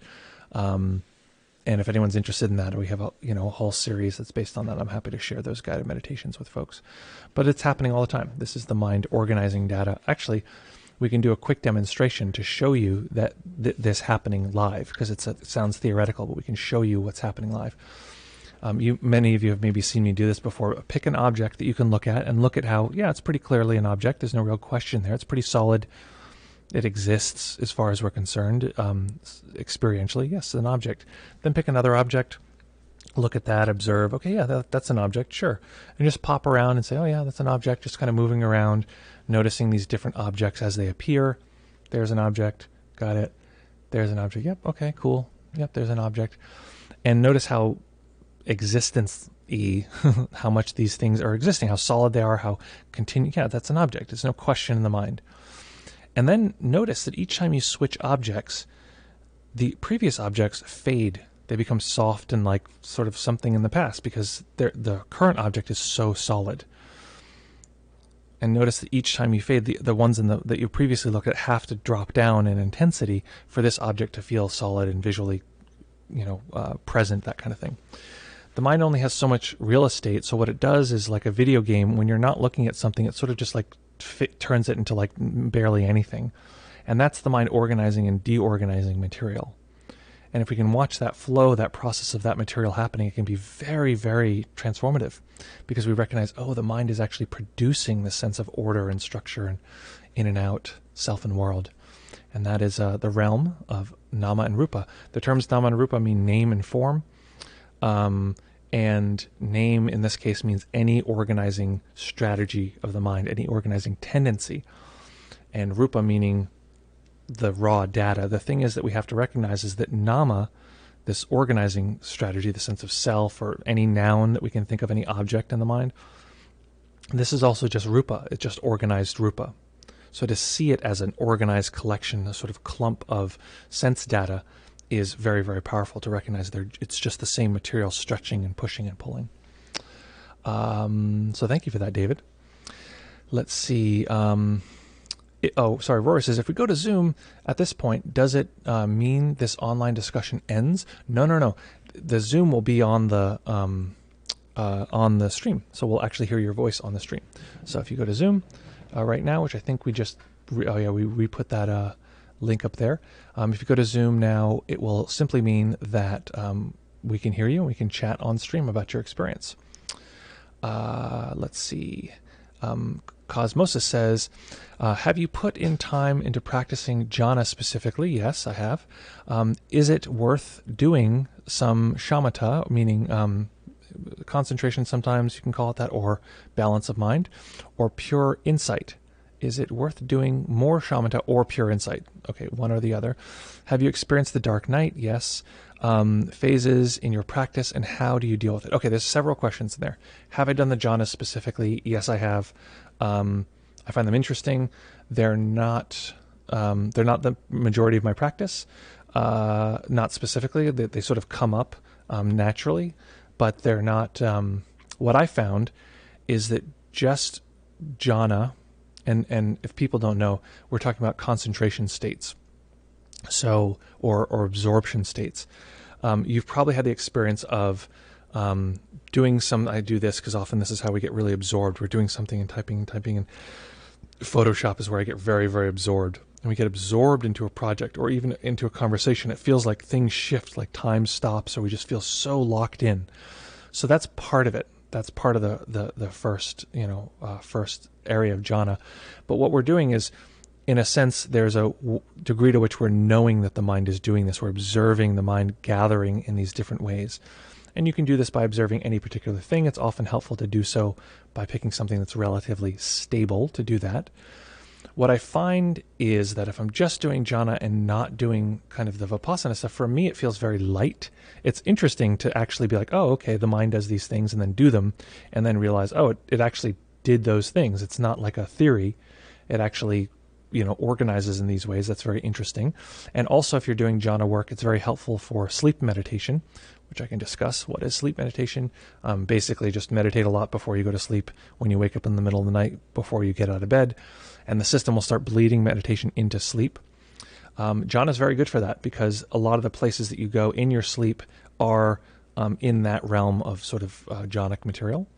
And if anyone's interested in that, we have a whole series that's based on that. I'm happy to share those guided meditations with folks. But it's happening all the time. This is the mind organizing data. Actually, we can do a quick demonstration to show you that this happening live, because it sounds theoretical, but we can show you what's happening live. Many of you have maybe seen me do this before. Pick an object that you can look at and look at how, yeah, it's pretty clearly an object. There's no real question there. It's pretty solid. It exists as far as we're concerned. Experientially, yes, an object. Then pick another object, look at that, observe. Okay, yeah, that's an object, sure. And just pop around and say, oh yeah, that's an object, just kind of moving around, noticing these different objects as they appear. There's an object, got it. There's an object, yep, okay, cool. Yep, there's an object. And notice how existence-y, how much these things are existing, how solid they are, how yeah, that's an object. There's no question in the mind. And then notice that each time you switch objects, the previous objects fade. They become soft and like sort of something in the past because the current object is so solid. And notice that each time you fade, the ones that you previously looked at have to drop down in intensity for this object to feel solid and visually, present, that kind of thing. The mind only has so much real estate, so what it does is like a video game. When you're not looking at something, it sort of just like turns it into like barely anything. And that's the mind organizing and deorganizing material. And if we can watch that flow, that process of that material happening, it can be very, very transformative, because we recognize, oh, the mind is actually producing this sense of order and structure and in and out, self and world. And that is the realm of Nama and Rupa. The terms Nama and Rupa mean name and form. And name in this case means any organizing strategy of the mind, any organizing tendency. And Rupa meaning the raw data. The thing is that we have to recognize is that Nama, this organizing strategy, the sense of self, or any noun that we can think of, any object in the mind, this is also just Rupa. It's just organized Rupa. So to see it as an organized collection, a sort of clump of sense data, is very, very powerful to recognize it's just the same material stretching and pushing and pulling. So thank you for that, David. Let's see. Rory says, if we go to Zoom at this point, does it mean this online discussion ends? No. The Zoom will be on the stream, so we'll actually hear your voice on the stream. So if you go to Zoom right now, which I think we just, we put that link up there. If you go to Zoom now, it will simply mean that we can hear you and we can chat on stream about your experience. Let's see. Cosmosis says, have you put in time into practicing jhana specifically? Yes, I have. Is it worth doing some shamatha, meaning concentration sometimes you can call it that, or balance of mind, or pure insight? Is it worth doing more shamatha or pure insight? Okay, one or the other. Have you experienced the dark night? Yes. Phases in your practice, and how do you deal with it? Okay, there's several questions in there. Have I done the jhanas specifically? Yes, I have. I find them interesting. They're not the majority of my practice. Not specifically. They sort of come up naturally, but they're not. What I found is that just jhana, and if people don't know, we're talking about concentration states, so or absorption states. You've probably had the experience of doing some. I do this because often this is how we get really absorbed. We're doing something and typing, and Photoshop is where I get very, very absorbed. And we get absorbed into a project or even into a conversation. It feels like things shift, like time stops, or we just feel so locked in. So that's part of it. That's part of the first, first area of jhana. But what we're doing is, in a sense, there's a degree to which we're knowing that the mind is doing this. We're observing the mind gathering in these different ways. And you can do this by observing any particular thing. It's often helpful to do so by picking something that's relatively stable to do that. What I find is that if I'm just doing jhana and not doing kind of the vipassana stuff, for me it feels very light. It's interesting to actually be like, oh, okay, the mind does these things, and then do them, and then realize, oh, it actually did those things. It's not like a theory. It actually organizes in these ways. That's very interesting. And also, if you're doing jhana work, it's very helpful for sleep meditation, which I can discuss. What is sleep meditation? Basically, just meditate a lot before you go to sleep, when you wake up in the middle of the night, before you get out of bed, and the system will start bleeding meditation into sleep. Jhana is very good for that, because a lot of the places that you go in your sleep are in that realm of sort of jhanic material.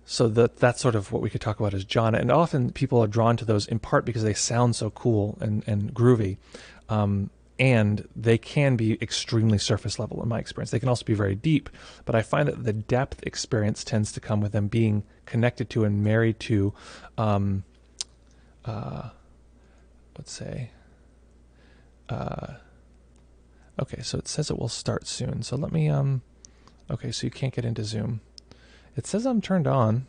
So that's sort of what we could talk about as jhana. And often people are drawn to those in part because they sound so cool and groovy. And they can be extremely surface level in my experience. They can also be very deep, but I find that the depth experience tends to come with them being connected to and married to, let's say, okay, so it says it will start soon. So let me, okay, so you can't get into Zoom. It says I'm turned on.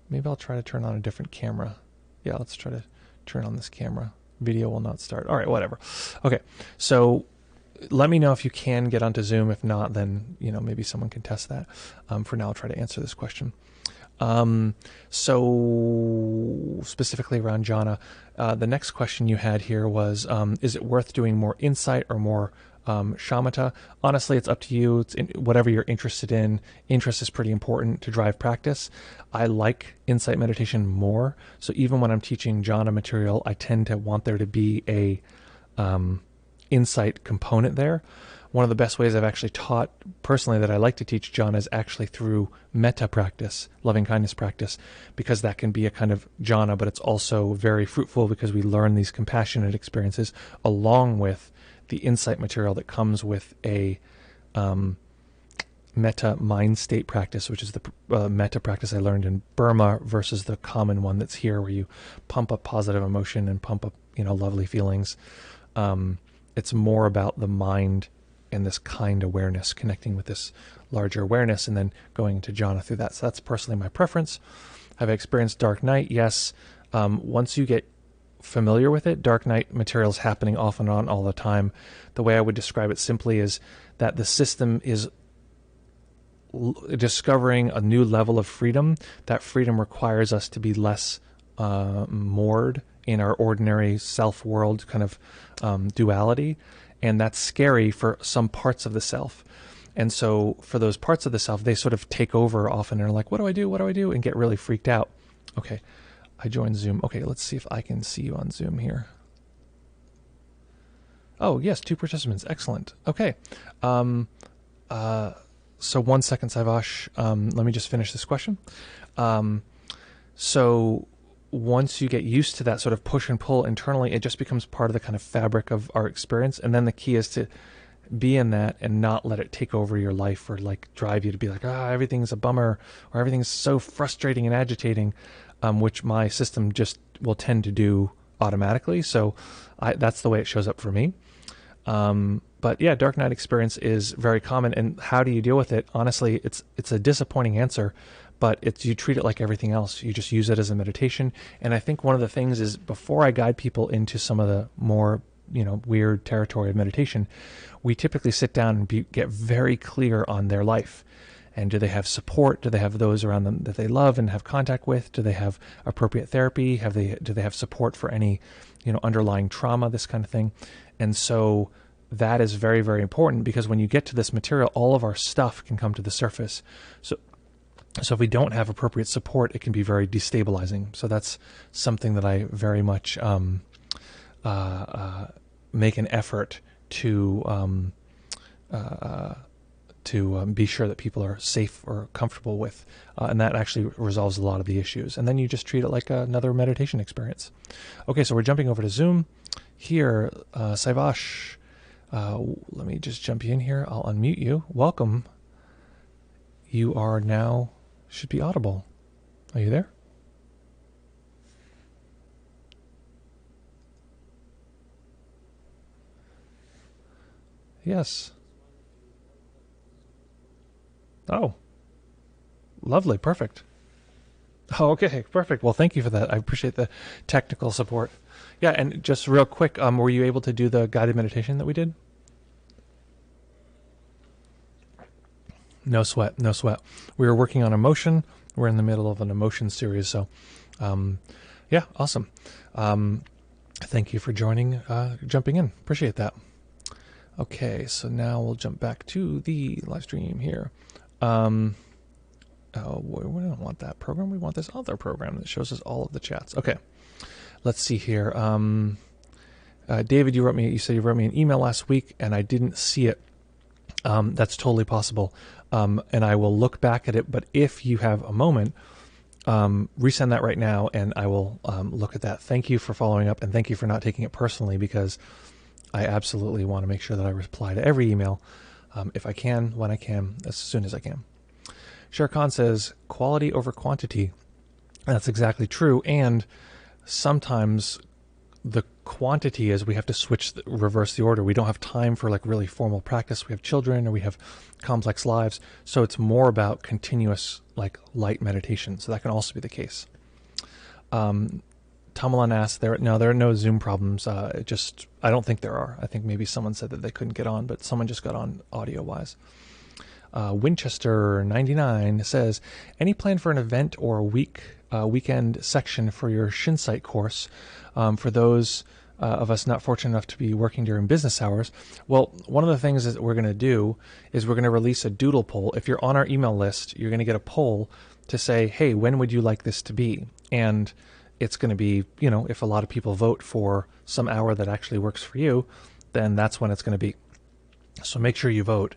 Maybe I'll try to turn on a different camera. Yeah, let's try to turn on this camera. Video will not start. All right, whatever. Okay, so let me know if you can get onto Zoom. If not, then maybe someone can test that. For now, I'll try to answer this question. So specifically around jhana, the next question you had here was, is it worth doing more insight or more shamatha? Honestly, it's up to you. It's whatever you're interested in. Interest is pretty important to drive practice. I like insight meditation more. So even when I'm teaching jhana material, I tend to want there to be a insight component there. One of the best ways I've actually taught personally that I like to teach jhana is actually through metta practice, loving kindness practice, because that can be a kind of jhana, but it's also very fruitful because we learn these compassionate experiences along with the insight material that comes with a metta mind state practice, which is the metta practice I learned in Burma versus the common one that's here, where you pump up positive emotion and pump up lovely feelings. It's more about the mind and this kind awareness, connecting with this larger awareness, and then going into jhana through that. So that's personally my preference. Have I experienced dark night? Yes. Once you get familiar with it, dark night material is happening off and on all the time. The way I would describe it simply is that the system is discovering a new level of freedom. That freedom requires us to be less moored in our ordinary self-world kind of duality, and that's scary for some parts of the self. And so for those parts of the self, they sort of take over often and are like, what do I do? What do I do? And get really freaked out. Okay, I joined Zoom. Okay, let's see if I can see you on Zoom here. Oh, yes, 2 participants. Excellent. Okay. So 1 second, Saivash. Let me just finish this question. So once you get used to that sort of push and pull internally, it just becomes part of the kind of fabric of our experience. And then the key is to be in that and not let it take over your life or like drive you to be like, everything's a bummer or everything's so frustrating and agitating, which my system just will tend to do automatically. So that's the way it shows up for me. But yeah, dark night experience is very common. And how do you deal with it? Honestly, it's a disappointing answer, but you treat it like everything else. You just use it as a meditation. And I think one of the things is, before I guide people into some of the more weird territory of meditation, we typically sit down and get very clear on their life. And do they have support? Do they have those around them that they love and have contact with? Do they have appropriate therapy? Do they have support for any underlying trauma, this kind of thing? And so that is very, very important, because when you get to this material, all of our stuff can come to the surface. So if we don't have appropriate support, it can be very destabilizing. So that's something that I very much make an effort to be sure that people are safe or comfortable with, and that actually resolves a lot of the issues. And then you just treat it like another meditation experience. Okay, so we're jumping over to Zoom here. Saivash, let me just jump you in here. I'll unmute you. Welcome. You are now, should be audible. Are you there? Yes. Oh, lovely. Perfect. Oh, okay. Perfect. Well, thank you for that. I appreciate the technical support. Yeah, and just real quick, were you able to do the guided meditation that we did? No sweat. No sweat. We were working on emotion. We're in the middle of an emotion series. So, yeah, awesome. Thank you for jumping in. Appreciate that. Okay, so now we'll jump back to the live stream here. Oh, we don't want that program. We want this other program that shows us all of the chats. Okay, let's see here. David, you said you wrote me an email last week and I didn't see it. That's totally possible. And I will look back at it, but if you have a moment, resend that right now and I will look at that. Thank you for following up, and thank you for not taking it personally, because I absolutely want to make sure that I reply to every email, if I can, when I can, as soon as I can. Sher Khan says, quality over quantity. That's exactly true. And sometimes the quantity is we have to reverse the order. We don't have time for like really formal practice. We have children or we have complex lives. So it's more about continuous like light meditation. So that can also be the case. Tamalan asked, there are no Zoom problems. I don't think there are. I think maybe someone said that they couldn't get on, but someone just got on audio wise. Winchester 99 says, any plan for an event or a weekend section for your Shinsight course for those of us not fortunate enough to be working during business hours? Well, one of the things that we're going to do is we're going to release a doodle poll. If you're on our email list, you're going to get a poll to say, hey, when would you like this to be? And it's going to be, if a lot of people vote for some hour that actually works for you, then that's when it's going to be. So make sure you vote,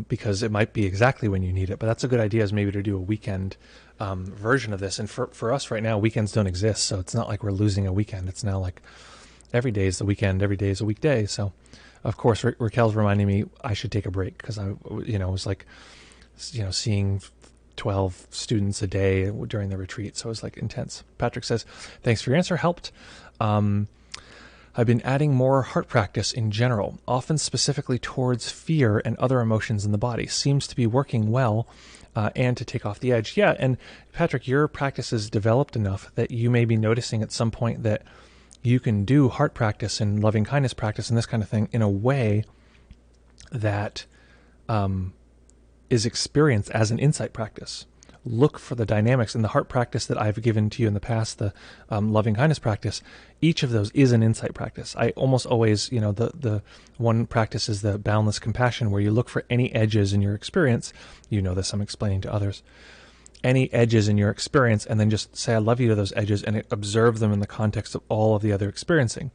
because it might be exactly when you need it. But that's a good idea, is maybe to do a weekend version of this. And for us right now, weekends don't exist. So it's not like we're losing a weekend. It's now like every day is the weekend, every day is a weekday. So, of course, Raquel's reminding me I should take a break, because I was like, seeing 12 students a day during the retreat. So it was like intense. Patrick says, thanks for your answer. Helped. I've been adding more heart practice in general, often specifically towards fear and other emotions in the body. Seems to be working well, and to take off the edge. Yeah, and Patrick, your practice is developed enough that you may be noticing at some point that you can do heart practice and loving kindness practice and this kind of thing in a way that is experienced as an insight practice. Look for the dynamics in the heart practice that I've given to you in the past, the loving kindness practice. Each of those is an insight practice. I almost always, the one practice is the boundless compassion, where you look for any edges in your experience. You know this, I'm explaining to others. Any edges in your experience, and then just say, I love you to those edges, and observe them in the context of all of the other experiencing,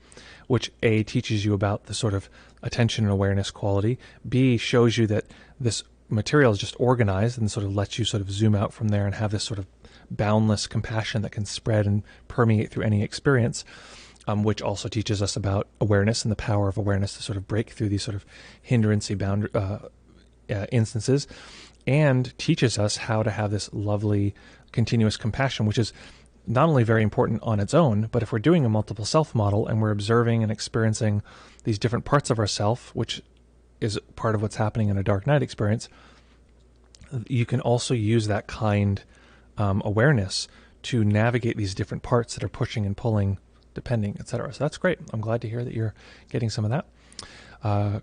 which A, teaches you about the sort of attention and awareness quality. B, shows you that this material is just organized and sort of lets you sort of zoom out from there and have this sort of boundless compassion that can spread and permeate through any experience, which also teaches us about awareness and the power of awareness to sort of break through these sort of hindrancy instances, and teaches us how to have this lovely continuous compassion, which is not only very important on its own, but if we're doing a multiple self model and we're observing and experiencing these different parts of ourself, which is part of what's happening in a dark night experience, you can also use that kind awareness to navigate these different parts that are pushing and pulling, depending, etc. So that's great. I'm glad to hear that you're getting some of that.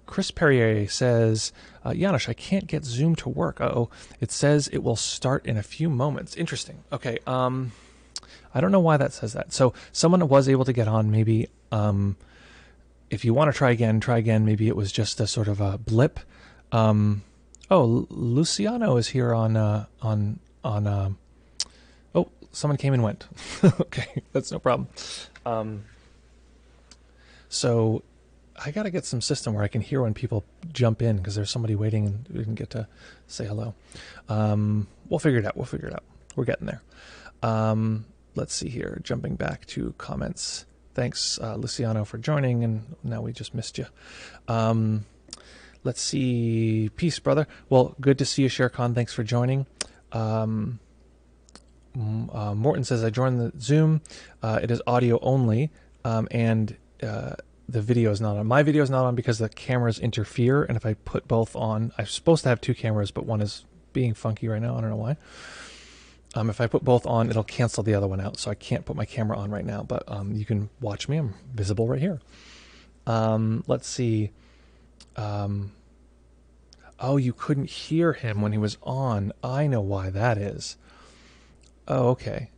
Chris Perrier says, Janusz, I can't get Zoom to work. Uh-oh. It says it will start in a few moments. Interesting. Okay. I don't know why that says that. So someone was able to get on. Maybe if you want to try again. Maybe it was just a sort of a blip. Luciano is here on oh, someone came and went. Okay, that's no problem. So I got to get some system where I can hear when people jump in, because there's somebody waiting and we didn't get to say hello. We'll figure it out. We're getting there. Let's see here. Jumping back to comments. Thanks, Luciano, for joining, and now we just missed you. Let's see. Peace, brother. Well, good to see you, ShareCon. Thanks for joining. Morton says, I joined the Zoom. It is audio only, and the video is not on. My video is not on because the cameras interfere, and if I put both on, I'm supposed to have two cameras, but one is being funky right now. I don't know why. If I put both on, it'll cancel the other one out, so I can't put my camera on right now, but you can watch me. I'm visible right here. Let's see. Oh, you couldn't hear him when he was on. I know why that is. Oh, okay.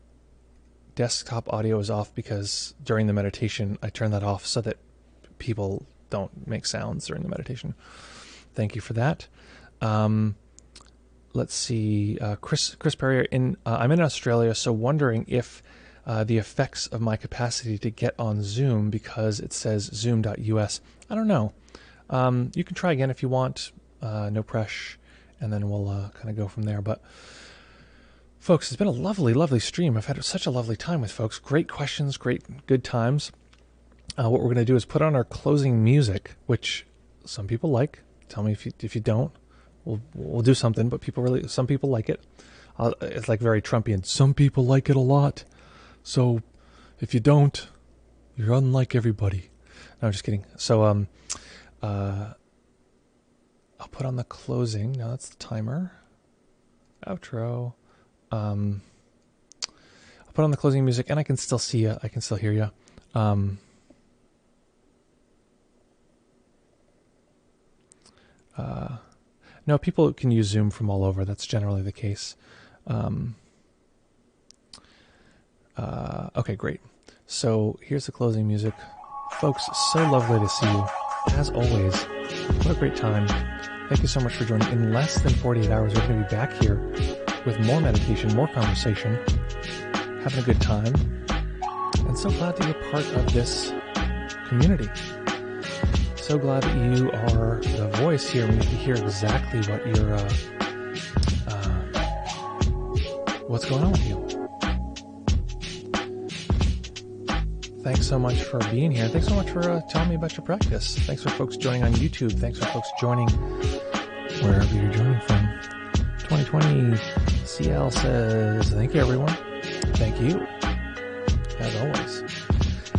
Desktop audio is off because during the meditation, I turned that off so that people don't make sounds during the meditation. Thank you for that. Let's see. Chris Perrier, I'm in Australia, so wondering if the effects of my capacity to get on Zoom, because it says zoom.us. I don't know. You can try again if you want. No pressure, and then we'll kind of go from there. But folks, it's been a lovely, lovely stream. I've had such a lovely time with folks. Great questions, good times. What we're going to do is put on our closing music, which some people like. Tell me if you don't. We'll do something, but some people like it. It's like very Trumpian. Some people like it a lot. So if you don't, you're unlike everybody. No, I'm just kidding. So I'll put on the closing. Now that's the timer. Outro. I'll put on the closing music, and I can still see you. I can still hear you. No, people can use Zoom from all over. That's generally the case. Okay, great. So here's the closing music. Folks, so lovely to see you. As always, what a great time. Thank you so much for joining. In less than 48 hours, we're going to be back here with more meditation, more conversation, having a good time, and so glad to be a part of this community. So glad that you are the voice here, and you can hear exactly what you're, what's going on with you. Thanks so much for being here. Thanks so much for telling me about your practice. Thanks for folks joining on YouTube. Thanks for folks joining wherever you're joining from. 2020 CL says, thank you, everyone. Thank you, as always.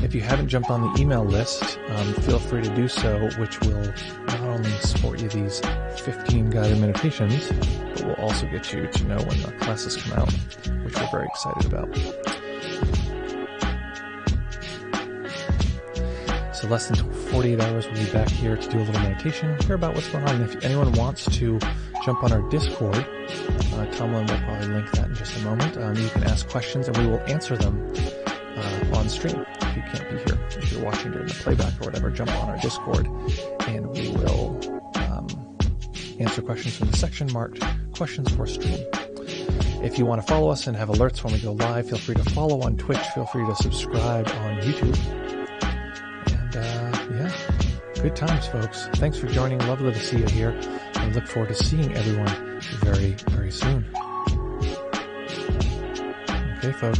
If you haven't jumped on the email list, feel free to do so, which will not only support you these 15 guided meditations, but will also get you to know when the classes come out, which we're very excited about. So less than 48 hours, we'll be back here to do a little meditation, hear about what's going on. And if anyone wants to jump on our Discord, Tomlin will probably link that in just a moment. You can ask questions and we will answer them on stream. If you can't be here, if you're watching during the playback or whatever, jump on our Discord and we will answer questions from the section marked questions for stream. If you want to follow us and have alerts when we go live, feel free to follow on Twitch. Feel free to subscribe on YouTube. Yeah, good times, folks. Thanks for joining. Lovely to see you here. And look forward to seeing everyone very, very soon. Okay, folks.